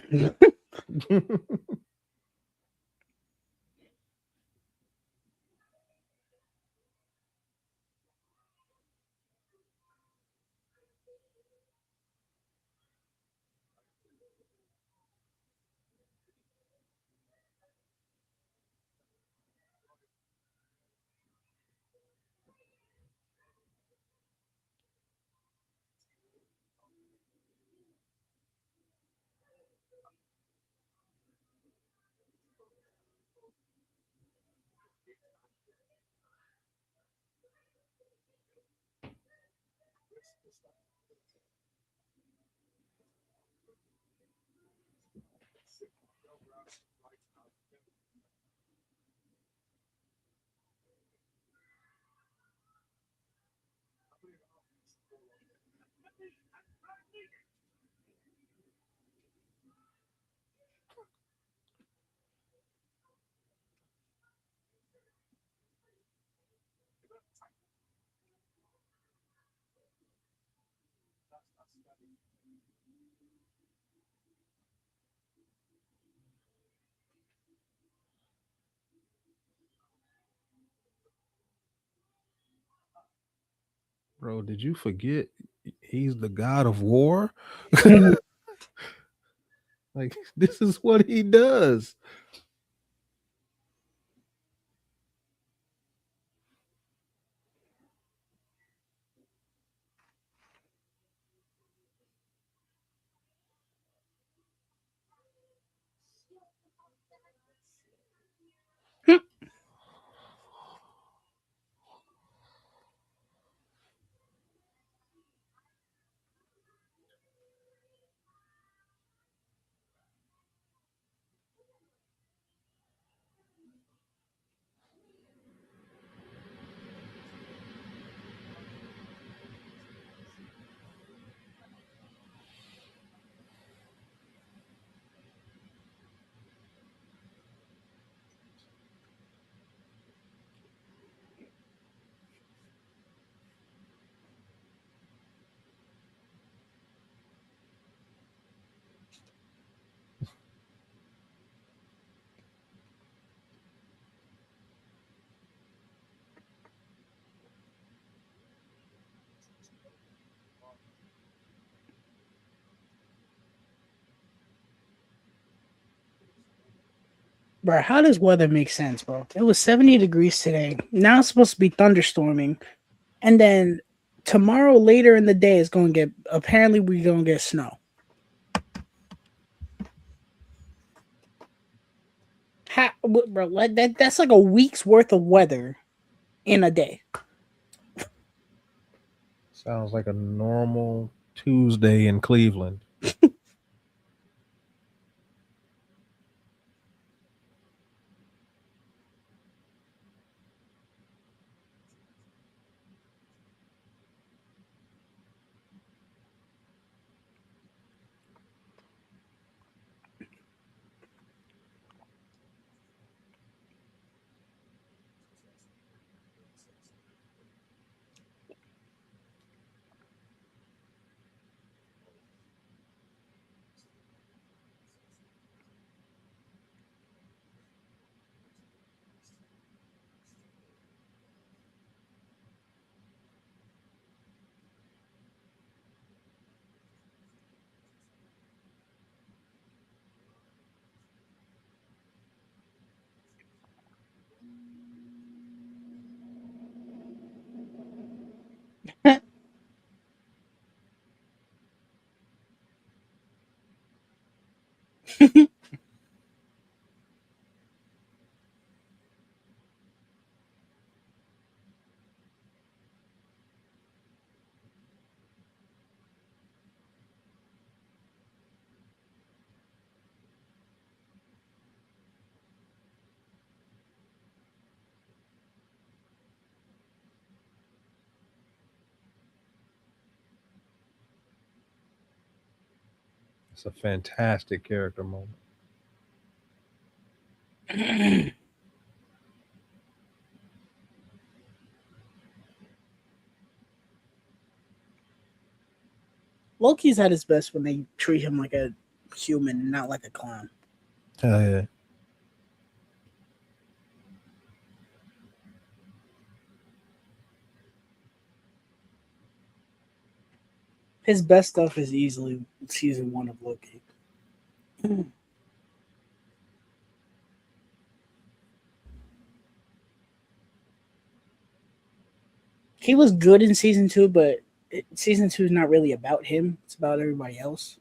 Bro, did you forget he's the god of war? Like this is what he does. Bro, how does weather make sense, bro? It was 70 degrees today. Now it's supposed to be thunderstorming. And then tomorrow, later in the day, it's going to get, apparently, we're going to get snow. Bro, that's like a week's worth of weather in a day. Sounds like a normal Tuesday in Cleveland. It's a fantastic character moment. Loki's at his best when they treat him like a human, not like a clown. Hell yeah. His best stuff is easily season 1 of Loki. He was good in season 2, but season 2 is not really about him. It's about everybody else.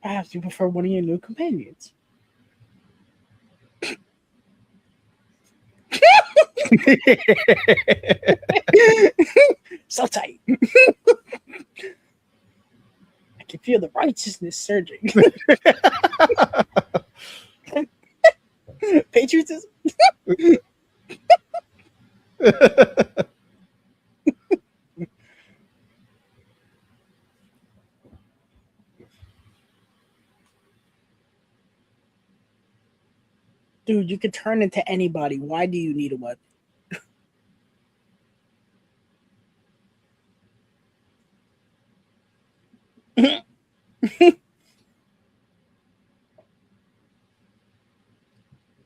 Perhaps you prefer one of your new companions. So tight. I can feel the righteousness surging. Patriotism. Dude, you could turn into anybody. Why do you need a weapon?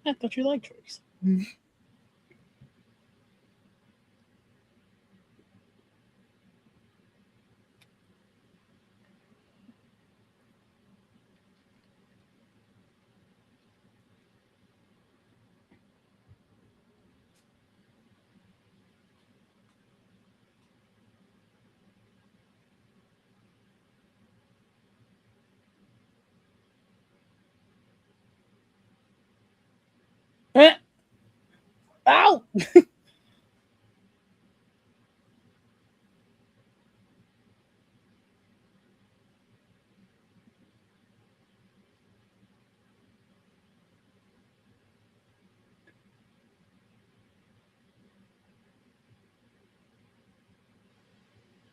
I thought you liked tricks. Ow!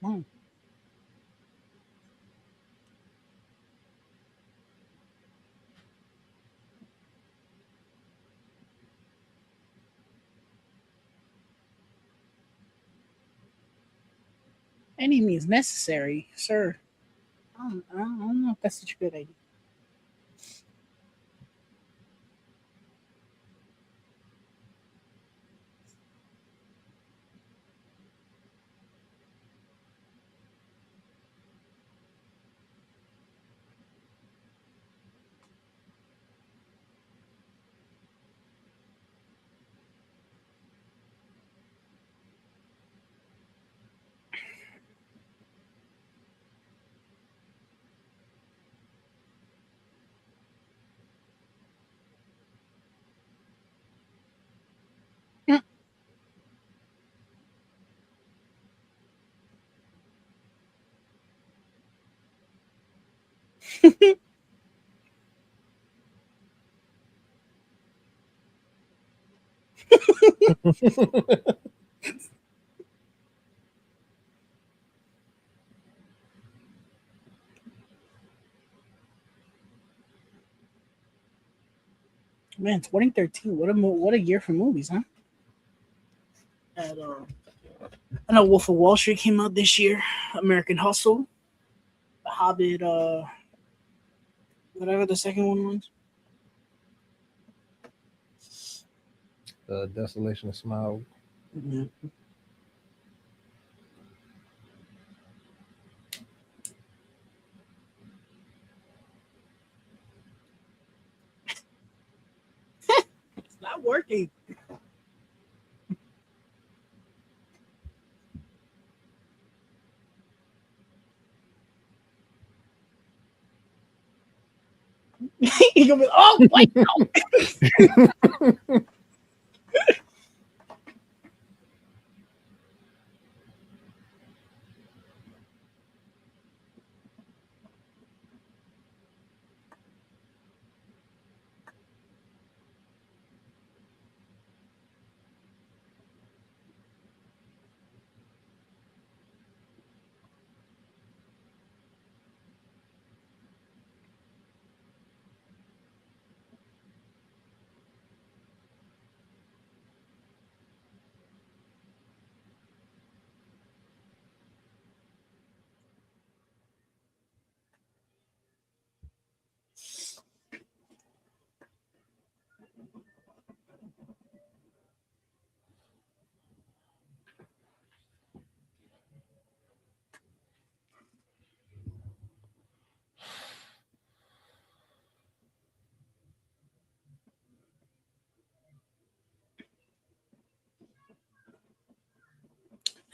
Hmm. Any means necessary, sir. I don't know if that's such a good idea. Man, 2013. What a year for movies, huh? And, I know Wolf of Wall Street came out this year. American Hustle, The Hobbit, whatever the second one was. Desolation of Smile. Mhm. It's not working. You're gonna be, oh wait,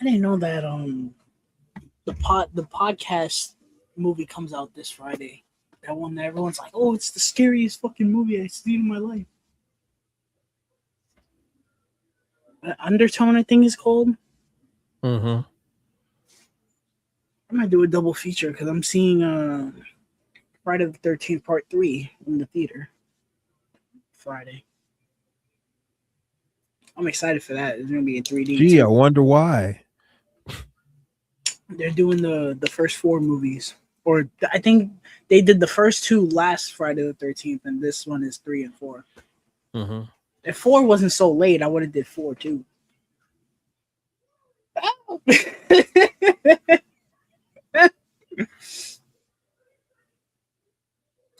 I didn't know that the podcast movie comes out this Friday. That one that everyone's like, oh, it's the scariest fucking movie I've seen in my life. Undertone, I think is called. Mm-hmm. I might do a double feature because I'm seeing Friday the 13th Part 3 in the theater Friday. I'm excited for that. It's gonna be in 3D Gee, I too. wonder why. They're doing the first four movies, or I think they did the first two last Friday the 13th, and this one is 3 and 4. Mm-hmm. If 4 wasn't so late, I would have did 4 too.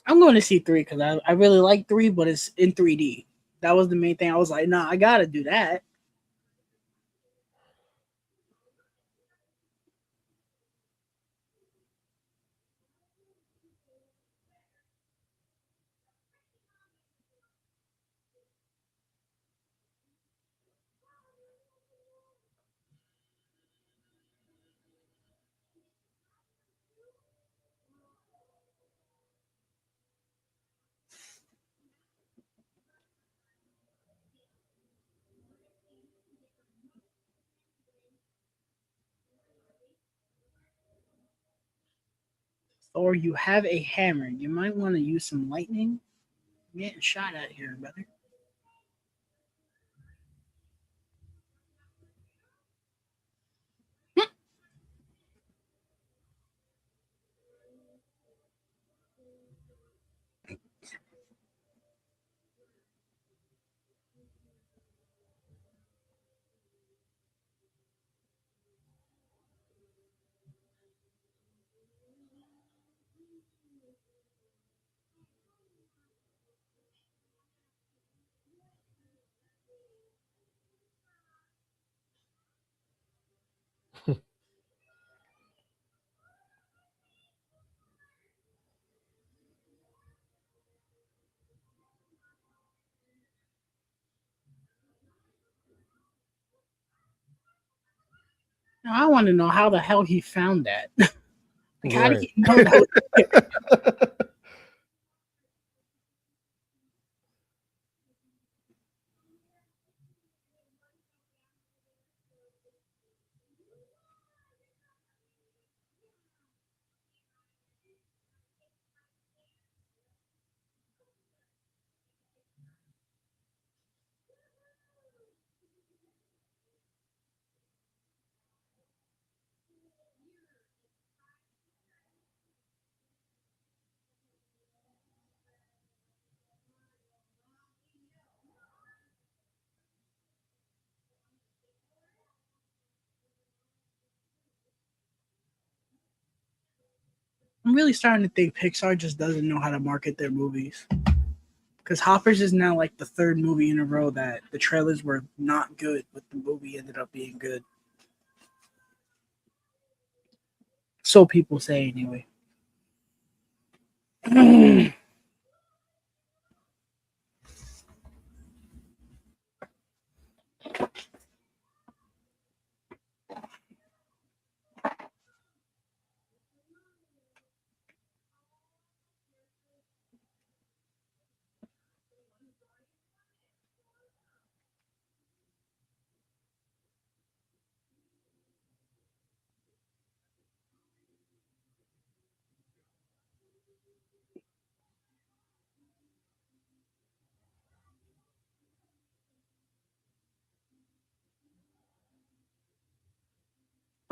I'm going to see 3 because I really like 3, but it's in 3D. That was the main thing. I was like, nah, I gotta do that. Or you have a hammer. You might want to use some lightning. I'm getting shot at here, brother. Now, I want to know how the hell he found that. Like, how did Right. he know that was there? I'm really starting to think Pixar just doesn't know how to market their movies. Because Hoppers is now like the third movie in a row that the trailers were not good, but the movie ended up being good. So people say anyway. I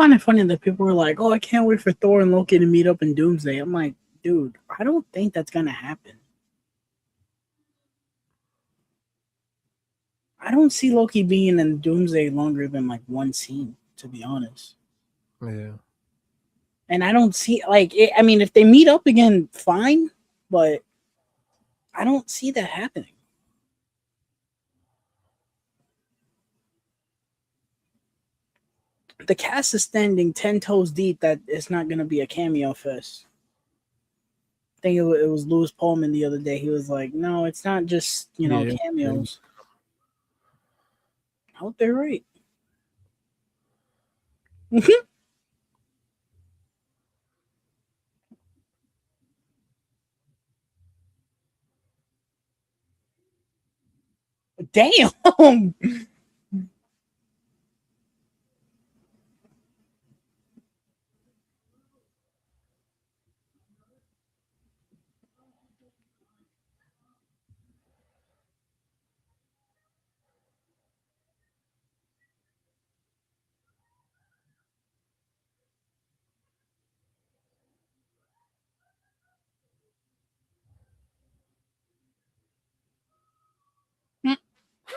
find it funny that people were like, "Oh, I can't wait for Thor and Loki to meet up in Doomsday." I'm like, dude, I don't think that's gonna happen. I don't see Loki being in Doomsday longer than like one scene, to be honest. Yeah. And I don't see like it, I mean, if they meet up again, fine, but I don't see that happening. The cast is standing 10 toes deep that it's not gonna be a cameo fest. I think it was Louis Pullman the other day. He was like, "No, it's not just Yeah. Yeah. cameos." I hope they're right. Damn.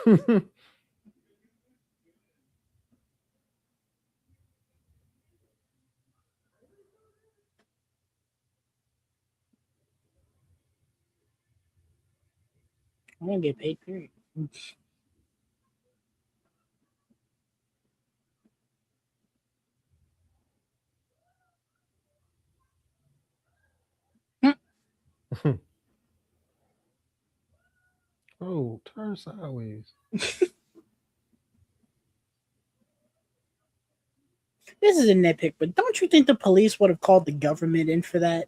I'm gonna get paid. Period. Oh, turn sideways. This is a nitpick, but don't you think the police would have called the government in for that?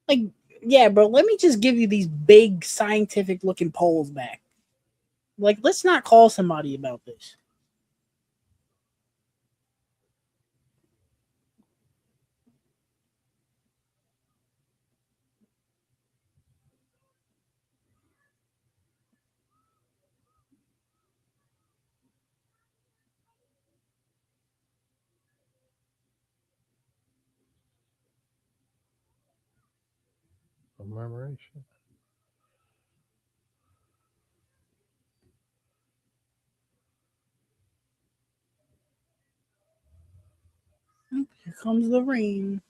Like, yeah, bro, let me just give you these big scientific looking poles back. Like, let's not call somebody about this. Commemoration. Here comes the rain.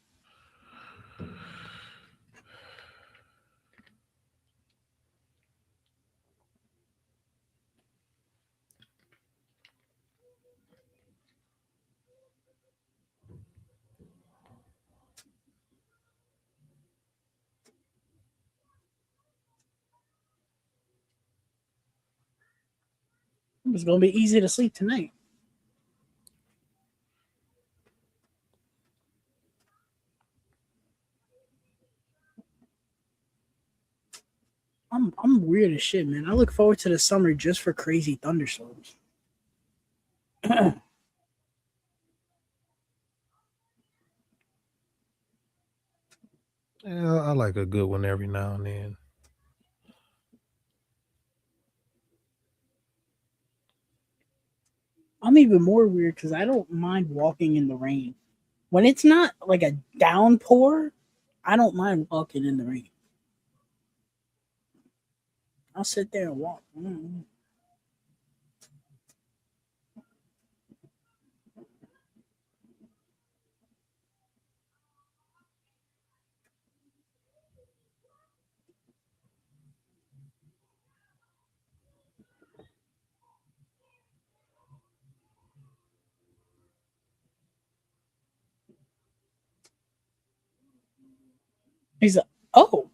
It's gonna be easy to sleep tonight. I'm weird as shit, man. I look forward to the summer just for crazy thunderstorms. Yeah, I like a good one every now and then. I'm even more weird because I don't mind walking in the rain. When it's not like a downpour, I don't mind walking in the rain. I'll sit there and walk. He's like, oh,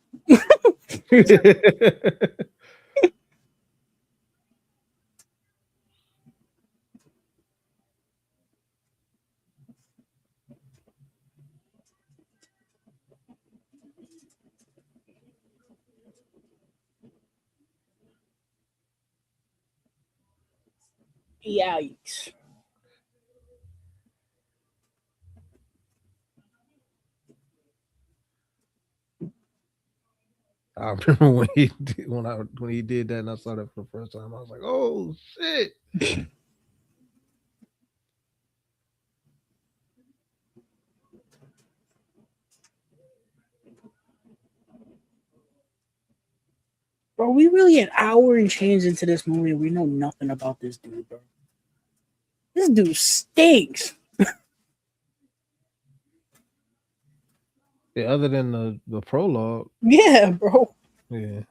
yikes. I remember when he did that and I saw that for the first time. I was like, oh shit. Bro, we really an hour and change into this movie and we know nothing about this dude, bro. This dude stinks. Yeah, other than the prologue, Yeah, bro. yeah.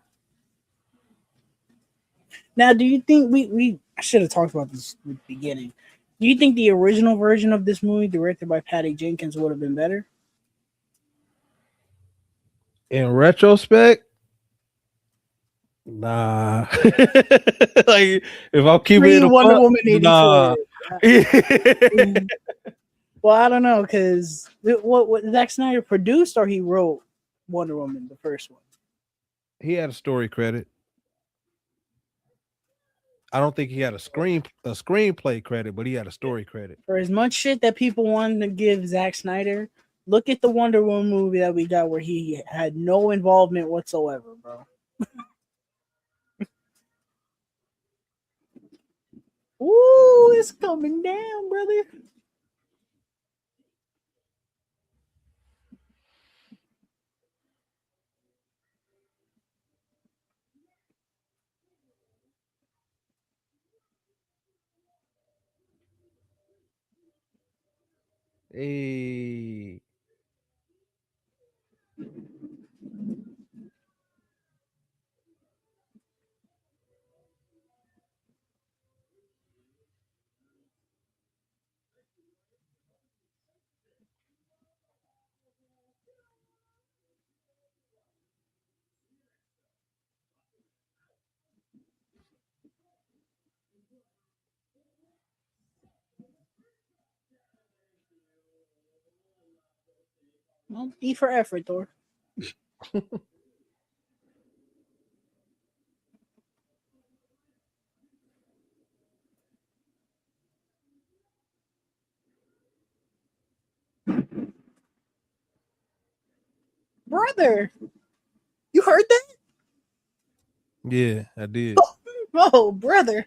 Now, do you think we I should have talked about this at the beginning. Do you think the original version of this movie, directed by Patty Jenkins, would have been better? In retrospect, nah. Like if I'm keeping Pre it a Wonder buck, Woman nah. 84. Well, I don't know because what Zack Snyder produced or he wrote Wonder Woman, the first one. He had a story credit. I don't think he had a screenplay credit, but he had a story credit. For as much shit that people wanted to give Zack Snyder, look at the Wonder Woman movie that we got where he had no involvement whatsoever, bro. Ooh, it's coming down, brother. Hey, Well, E for effort, Thor. Brother, you heard that? yeah, I did. Oh, brother.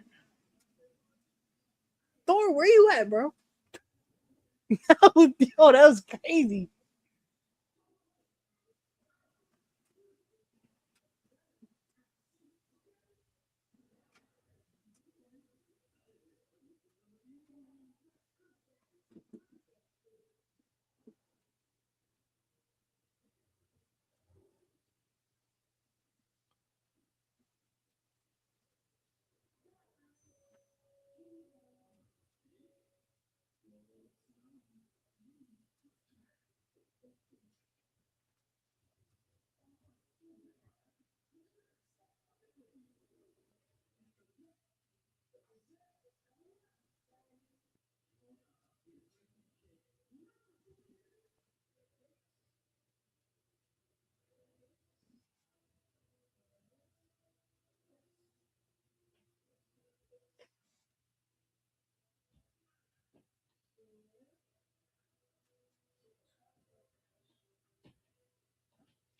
Thor, where you at, bro? Yo, that was crazy.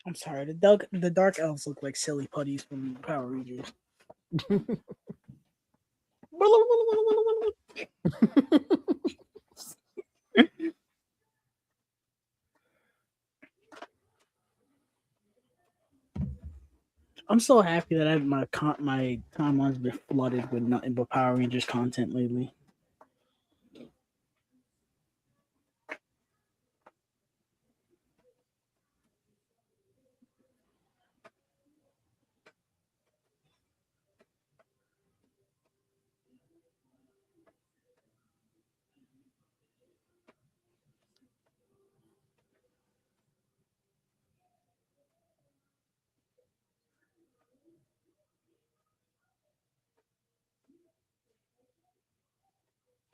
I'm sorry. The dark elves look like silly putties from Power Rangers. I'm so happy that my timeline's been flooded with nothing but Power Rangers content lately.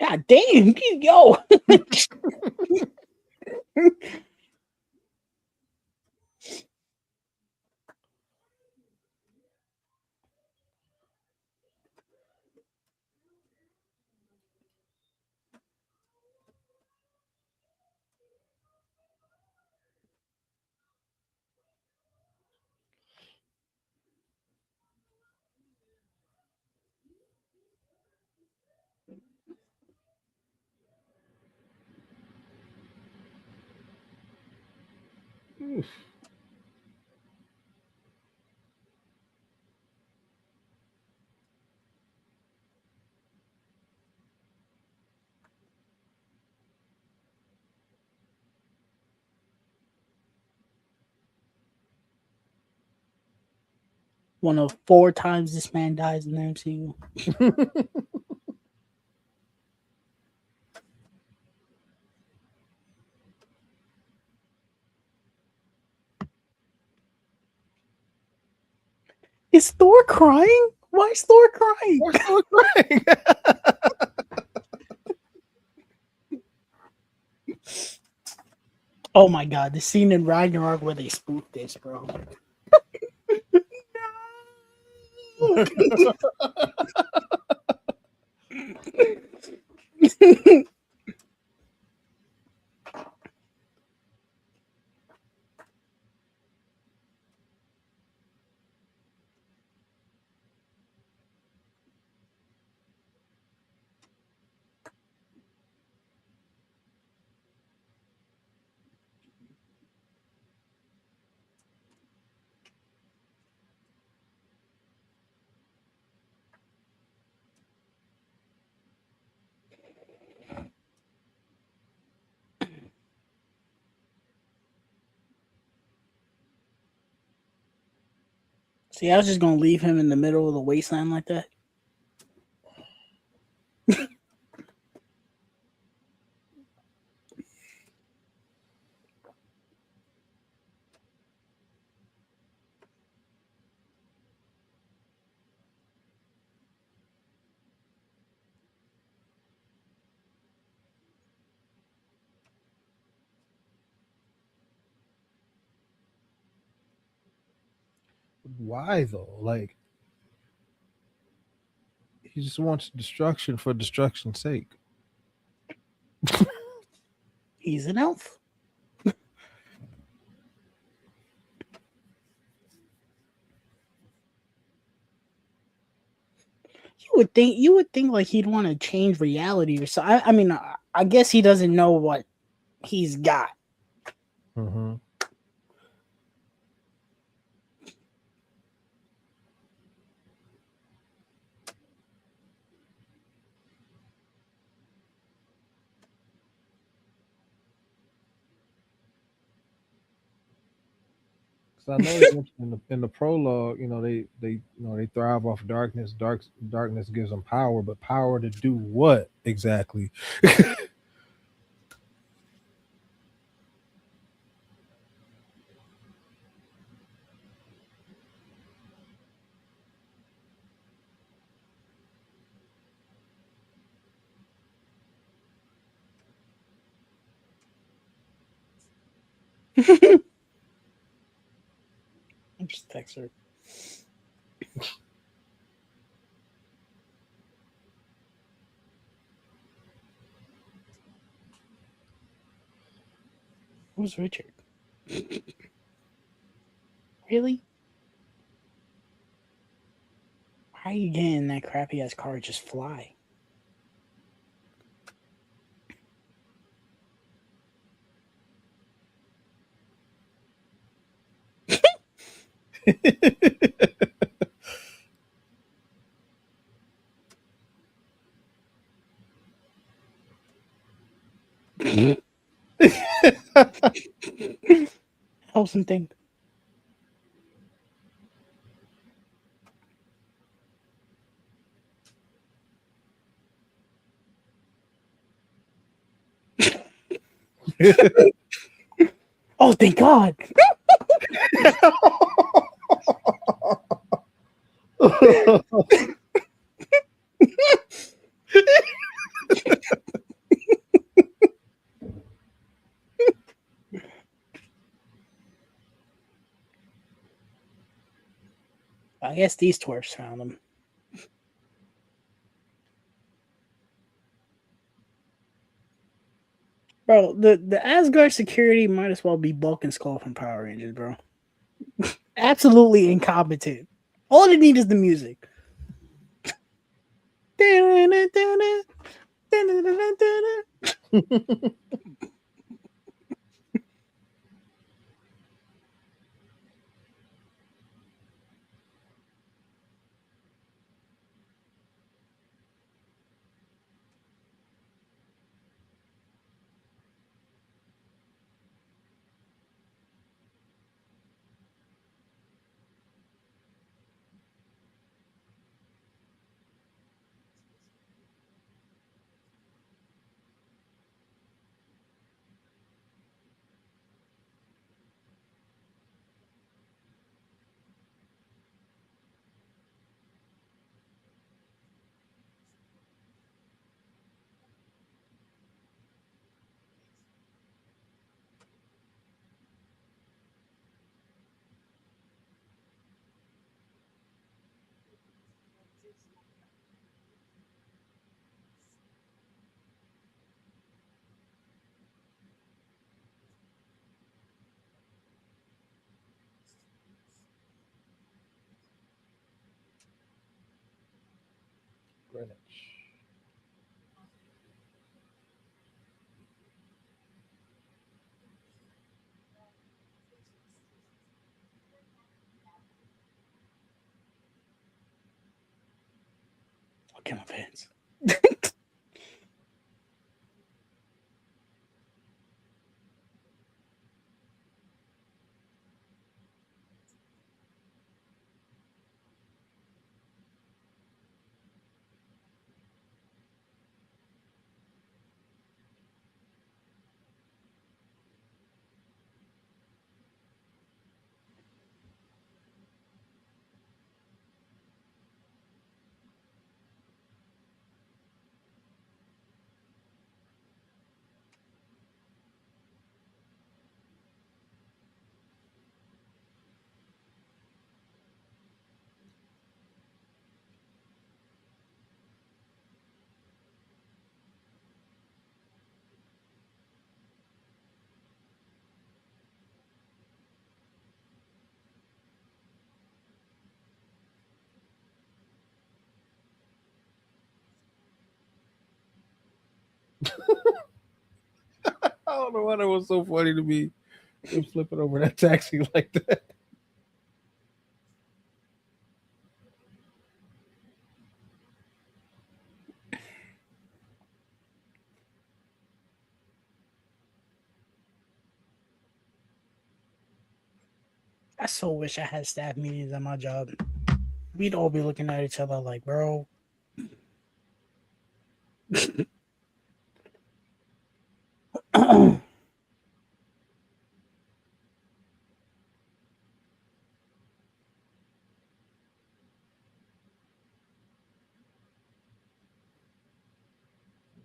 God damn, yo! One of 4 times this man dies in the MCU. Is Thor crying? Why is Thor crying? We're still crying. Oh my god, the scene in Ragnarok where they spoof this, bro. See, I was just gonna leave him in the middle of the wasteland like that. Why though? Like he just wants destruction for destruction's sake. He's an elf. You would think like he'd want to change reality or so. I mean, I guess he doesn't know what he's got. Mm-hmm. So I know they mentioned in the prologue, they thrive off darkness. Darkness gives them power, but power to do what exactly? I'm just text her. Who's Richard? Really? Why are you getting in that crappy ass car? Just fly. Helps him think. Oh, thank God. I guess these twerps found him. Bro, the Asgard security might as well be Bulk and Skull from Power Rangers, bro. Absolutely incompetent. All they need is the music. Okay, my pants. I don't know why that was so funny to me. Him flipping over that taxi like that. I so wish I had staff meetings at my job. We'd all be looking at each other like, bro.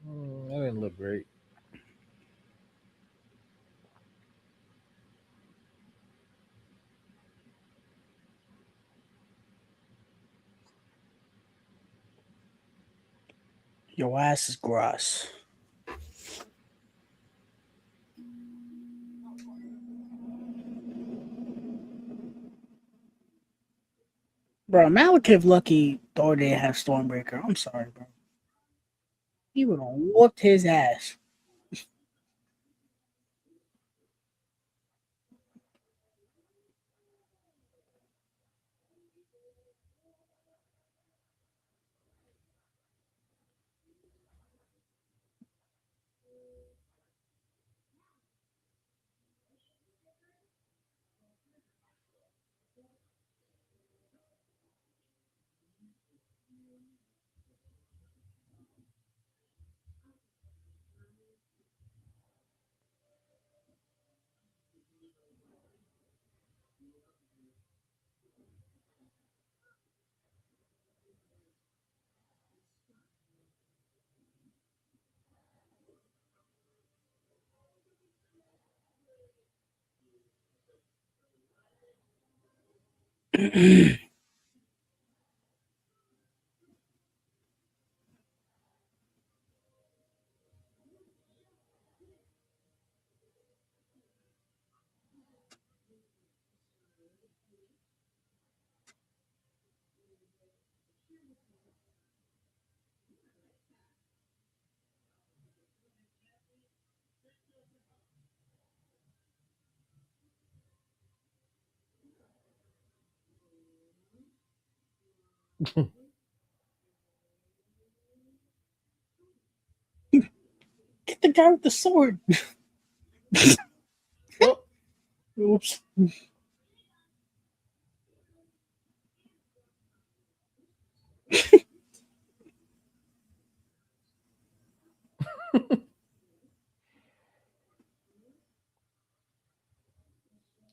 That didn't look great. Your ass is gross. Bro, Malekith lucky Thor didn't have Stormbreaker. I'm sorry, bro. He would have whooped his ass. Get the guy with the sword. Oh, Oops.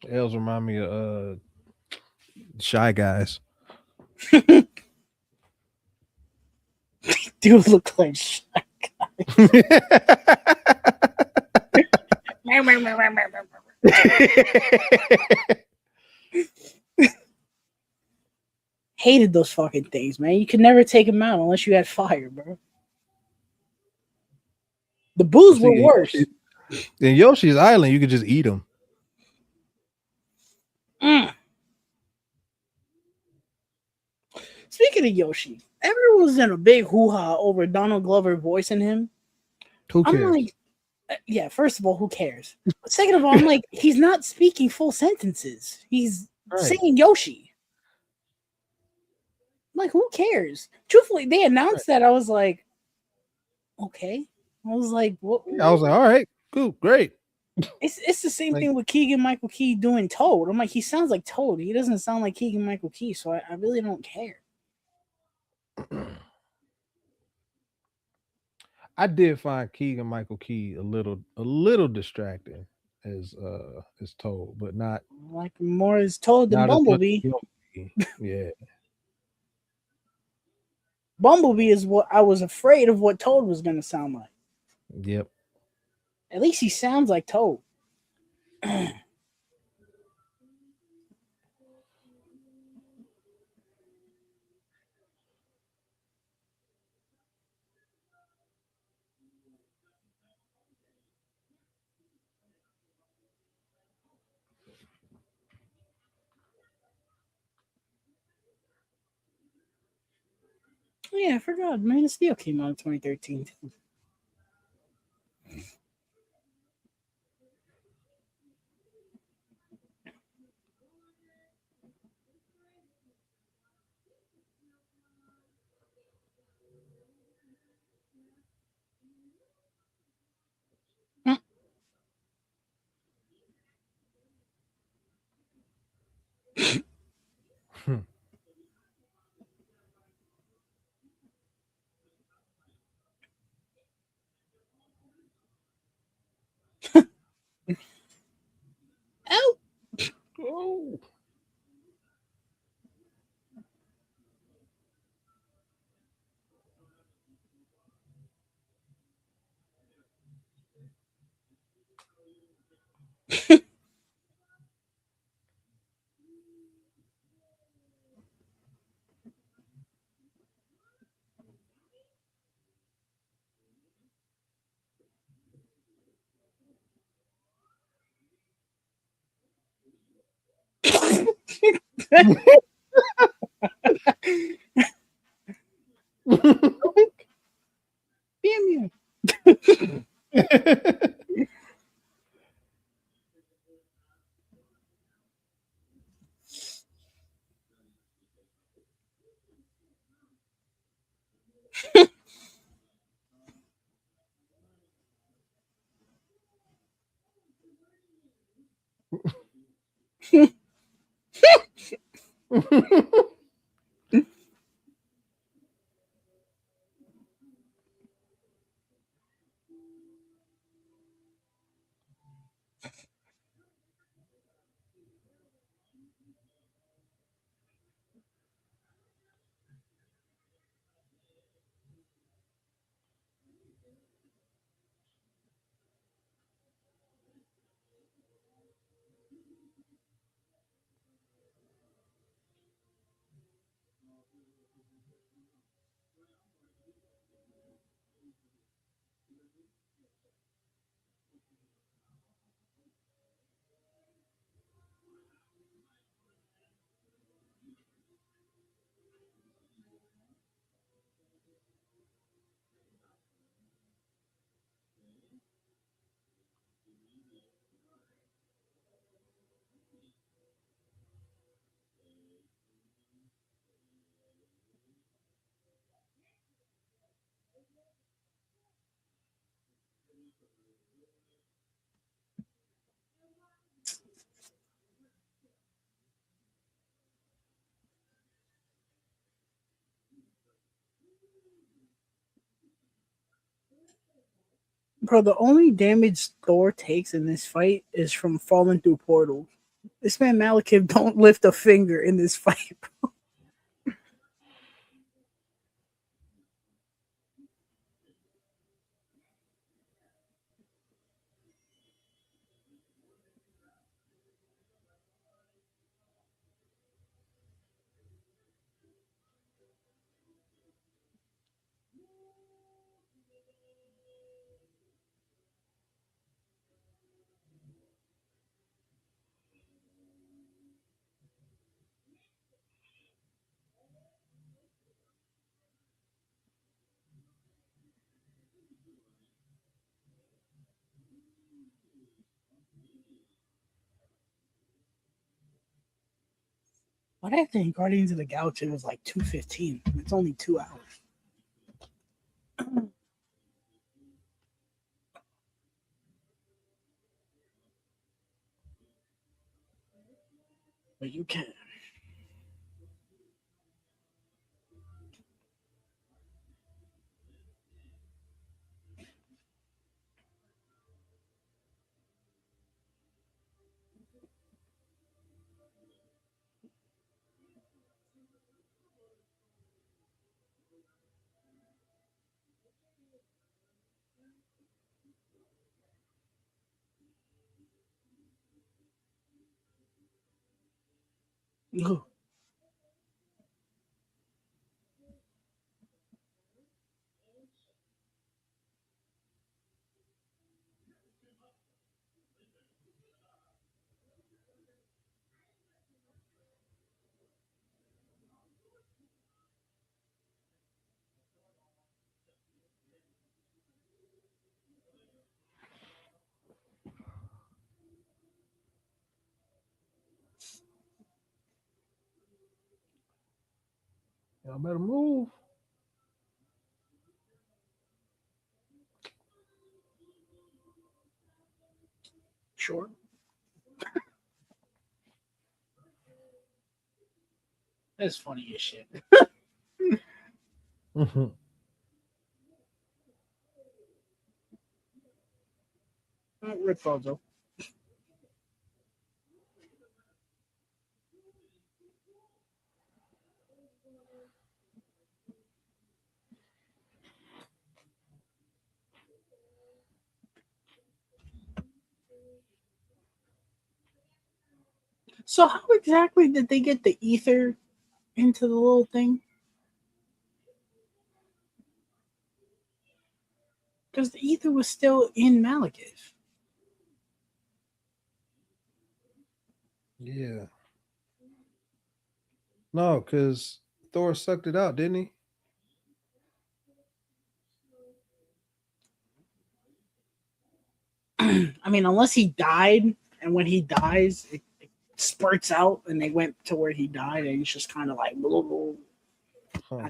Els remind me of Shy Guys. Dude look like shit. Hated those fucking things, man. You could never take them out unless you had fire, bro. The But boos were see, worse. in Yoshi's Island, you could just eat them. Mm. Speaking of Yoshi, everyone was in a big hoo ha over Donald Glover voicing him. Who I'm cares? like, yeah, first of all, who cares? But second of all, I'm like, he's not speaking full sentences. He's Right. saying Yoshi. I'm like, who cares? Truthfully, they Right. announced that. I was like, okay. I was like, what? Yeah, I was like, all right, cool, great. It's the same Like, thing with Keegan Michael Key doing Toad. I'm like, he sounds like Toad. He doesn't sound like Keegan Michael Key, so I really don't care. I did find Keegan Michael Key a little distracting as told, but Like more is Toad than not as much Bumblebee. as Yoshi. Yeah. Bumblebee is what I was afraid of what Toad was gonna sound like. Yep. At least he sounds like Toad. Yeah, I forgot. Man of Steel came out in 2013. Oh, Oh. damn you. Bro, the only damage Thor takes in this fight is from falling through portals. This man Malekith don't lift a finger in this fight. Why did I think Guardians of the Galaxy was like 2:15? It's only 2 hours. But you can. Ooh. Y'all better move. Sure. That's funny as shit. Mhm. Rick Bozo. So how exactly did they get the ether into the little thing? Because the ether was still in Malekith. Yeah. No, because Thor sucked it out, didn't he? I mean, unless he died, and when he dies, it spurts out, and they went to where he died, and it's just kind of like, blah, blah, Huh. blah.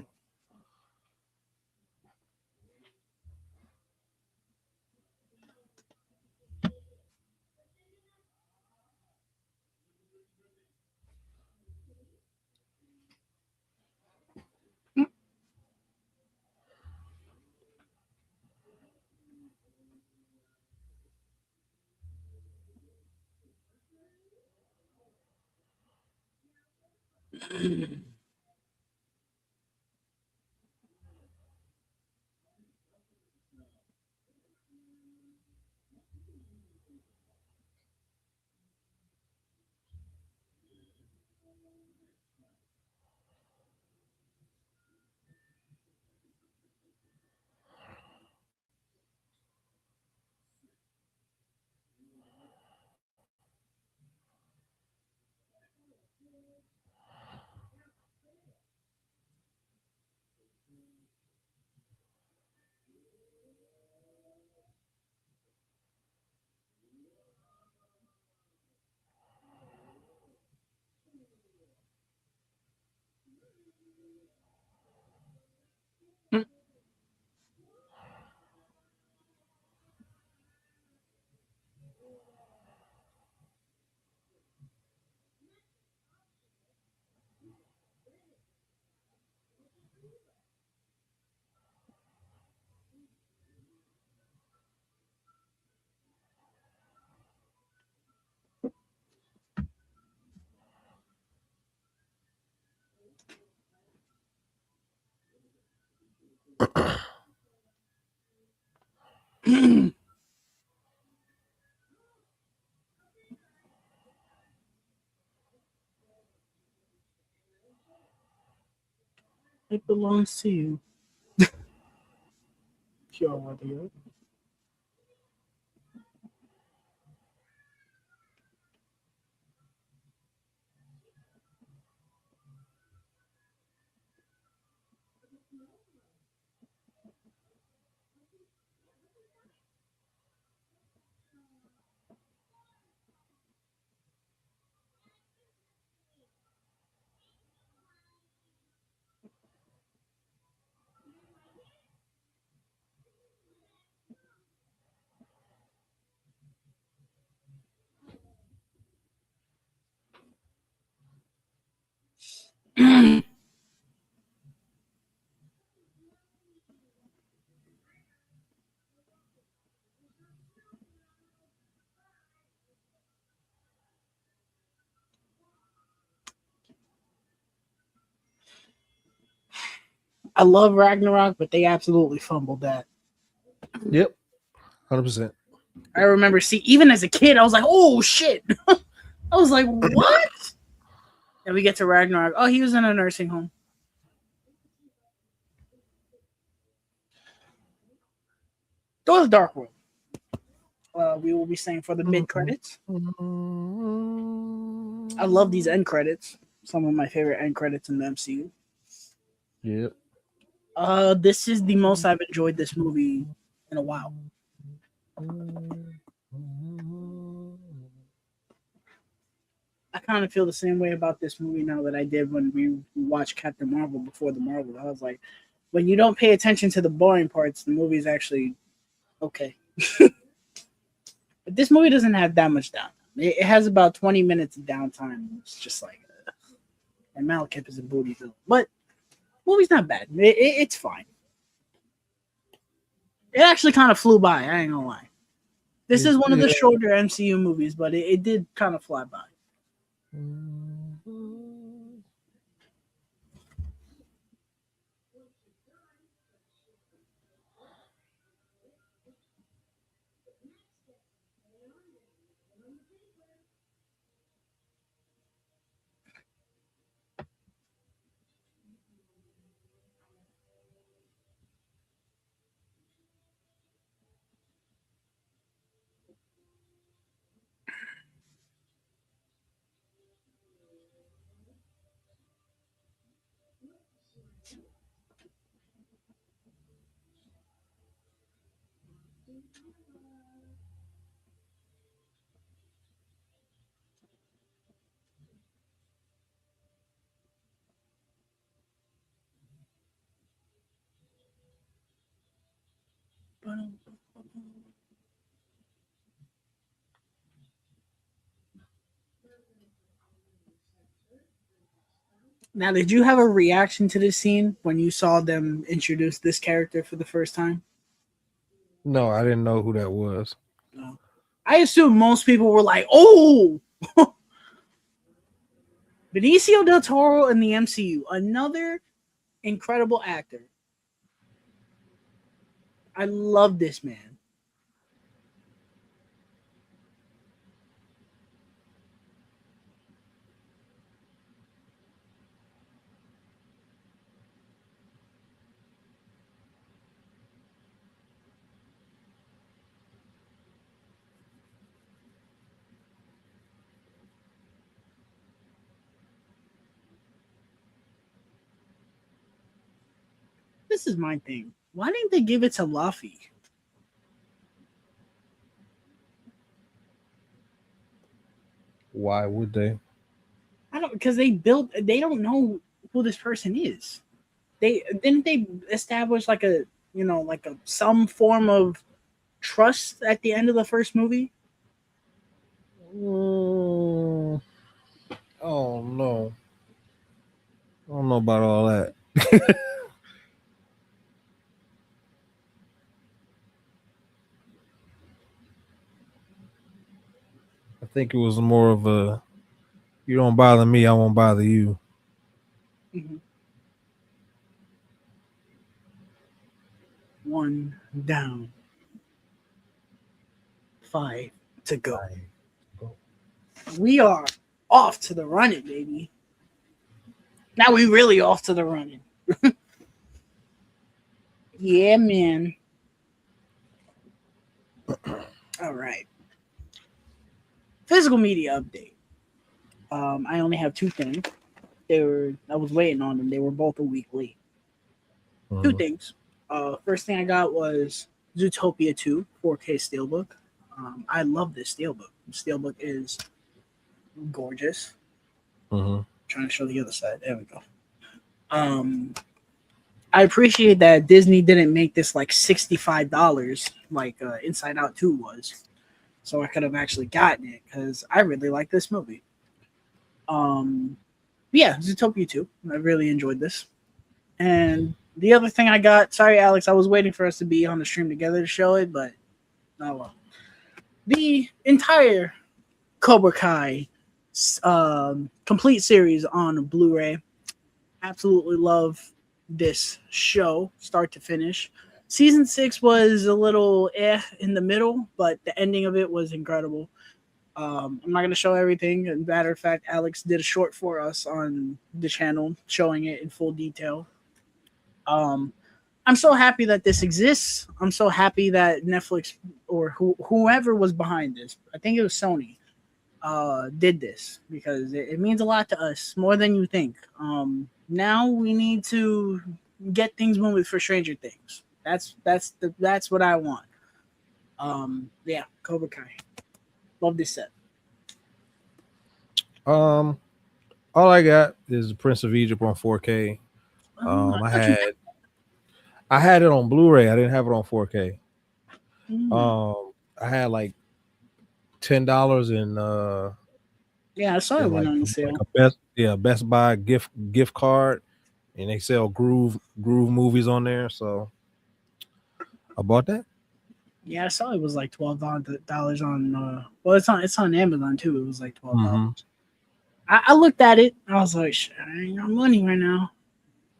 It belongs to you. Pure weather. I love Ragnarok, but they absolutely fumbled that. Yep, 100%. I remember, even as a kid, I was like, "Oh shit!" I was like, "What?" And we get to Ragnarok. Oh, he was in a nursing home. Go to the Dark World. We will be saying for the mid credits. I love these end credits. Some of my favorite end credits in the MCU. Yep. This is the most I've enjoyed this movie in a while. I kind of feel the same way about this movie now that I did when we watched Captain Marvel before the Marvel. I was like, when you don't pay attention to the boring parts, the movie is actually okay. But this movie doesn't have that much downtime. It has about 20 minutes of downtime. It's just like, and Malekith is a booty film. But movie's not bad. It's fine. It actually kind of flew by. I ain't gonna lie. This is one of the Yeah. shorter MCU movies, but it did kind of fly by. Now, did you have a reaction to this scene when you saw them introduce this character for the first time? No, I didn't know who that was. No. I assume most people were like, "Oh, Benicio del Toro in the MCU, another incredible actor. I love this man." This is my thing. Why didn't they give it to Luffy? Why would they? I don't, because they don't know who this person is. They establish like a, like a some form of trust at the end of the first movie. Mm, oh no, I don't know about all that. I think it was more of a you don't bother me, I won't bother you. Mhm. One down, five to go. Right. We are off to the running, baby. Now we really off to the running. Yeah, man. All right. Physical media update. I only have two things. I was waiting on them. They were both a week late. Two Mhm. things. First thing I got was Zootopia 2 4K Steelbook. I love this Steelbook. The Steelbook is gorgeous. Mhm. Trying to show the other side. There we go. Um, I appreciate that Disney didn't make this like $65 like Inside Out 2 was. So I could have actually gotten it because I really like this movie. Um, yeah, Zootopia 2. I really enjoyed this. And the other thing I got, sorry, Alex, I was waiting for us to be on the stream together to show it, but oh well. The entire Cobra Kai complete series on Blu ray. Absolutely love. this show, start to finish. Season 6 was a little in the middle, but the ending of it was incredible. I'm not going to show everything. As a matter of fact, Alex did a short for us on the channel showing it in full detail. Um, I'm so happy that this exists. I'm so happy that Netflix or whoever was behind this, I think it was Sony, did this because it means a lot to us more than you think. Now we need to get things moving for Stranger Things. That's what I want. Yeah, Cobra Kai. Love this set. Um, all I got is the Prince of Egypt on 4K. I I thought you. had it on Blu-ray. I didn't have it on 4K. Mm, I had like $10 yeah, I saw it in went like on like sale. a Best Buy gift card, and they sell Groove movies on there. So I bought that. Yeah, I saw it was like $12 on. Well, it's on Amazon too. It was like Mm-hmm. $12. I looked at it. I was like, shit, I ain't got money right now.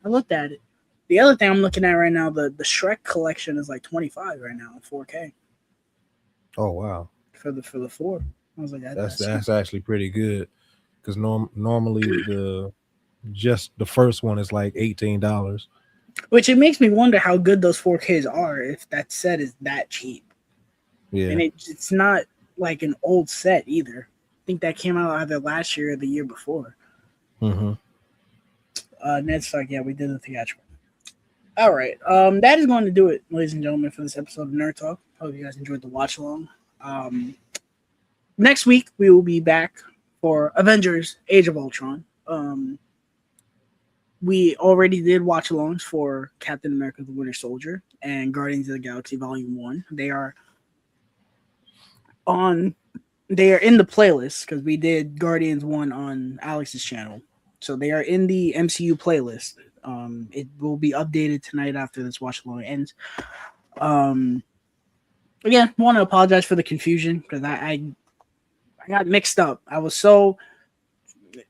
I looked at it. The other thing I'm looking at right now, the Shrek collection is like 25 right now in 4K Oh wow, for the four. I was like, that's that's actually pretty good because normally just the first one is like $18. which it makes me wonder how good those 4Ks are if that set is that cheap, and Yeah. it's not like an old set either. I think that came out either last year or the year before. Mm-hmm. Ned Stark, yeah, we did the theatrical. All right, that is going to do it, ladies and gentlemen, for this episode of Nerd Talk. Hope you guys enjoyed the watch along. Um, Next week we will be back for Avengers: Age of Ultron. We already did watch alongs for Captain America: The Winter Soldier and Guardians of the Galaxy Volume One. On they are in the playlist because we did Guardians One on Alex's channel, so they are in the MCU playlist. It will be updated tonight after this watch along ends. Um, Again, want to apologize for the confusion because I got mixed up. I was so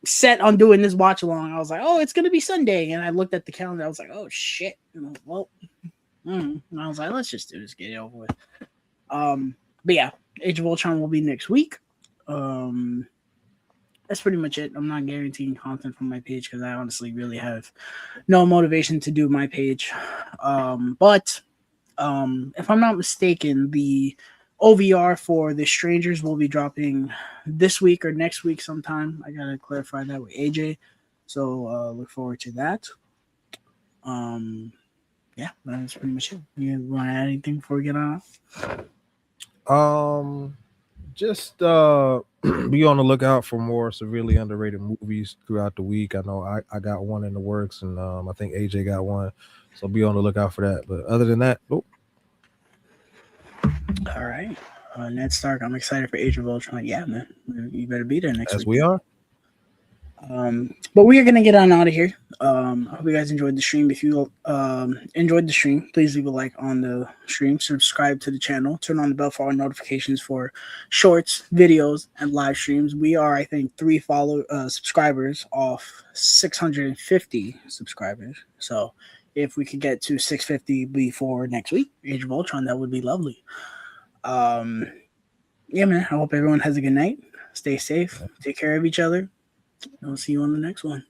set on doing this watch along. I was like, oh, it's gonna be Sunday, and I looked at the calendar. I was like, oh shit. Well, and I was like, let's just do this, get it over with. But yeah, Age of Ultron will be next week. Um, that's pretty much it. I'm not guaranteeing content from my page because I honestly really have no motivation to do my page. But if I'm not mistaken, the OVR for The Strangers will be dropping this week or next week sometime. I gotta clarify that with AJ. So look forward to that. Um, yeah, that's pretty much it. You want to add anything before we get on? Um, just be on the lookout for more severely underrated movies throughout the week. I know I got one in the works, and I think AJ got one, so be on the lookout for that. But other than that, oh, All right. Ned Stark, I'm excited for Age of Ultron. Yeah, man. You better be there next as week. we are. But we are gonna get on out of here. I hope you guys enjoyed the stream. If you enjoyed the stream, please leave a like on the stream, subscribe to the channel, turn on the bell for all notifications for shorts, videos, and live streams. We are, I think, three subscribers off 650 subscribers. So if we could get to 650 before next week, Age of Ultron, that would be lovely. Um, yeah, man. I hope everyone has a good night. Stay safe. Take care of each other. I'll see you on the next one.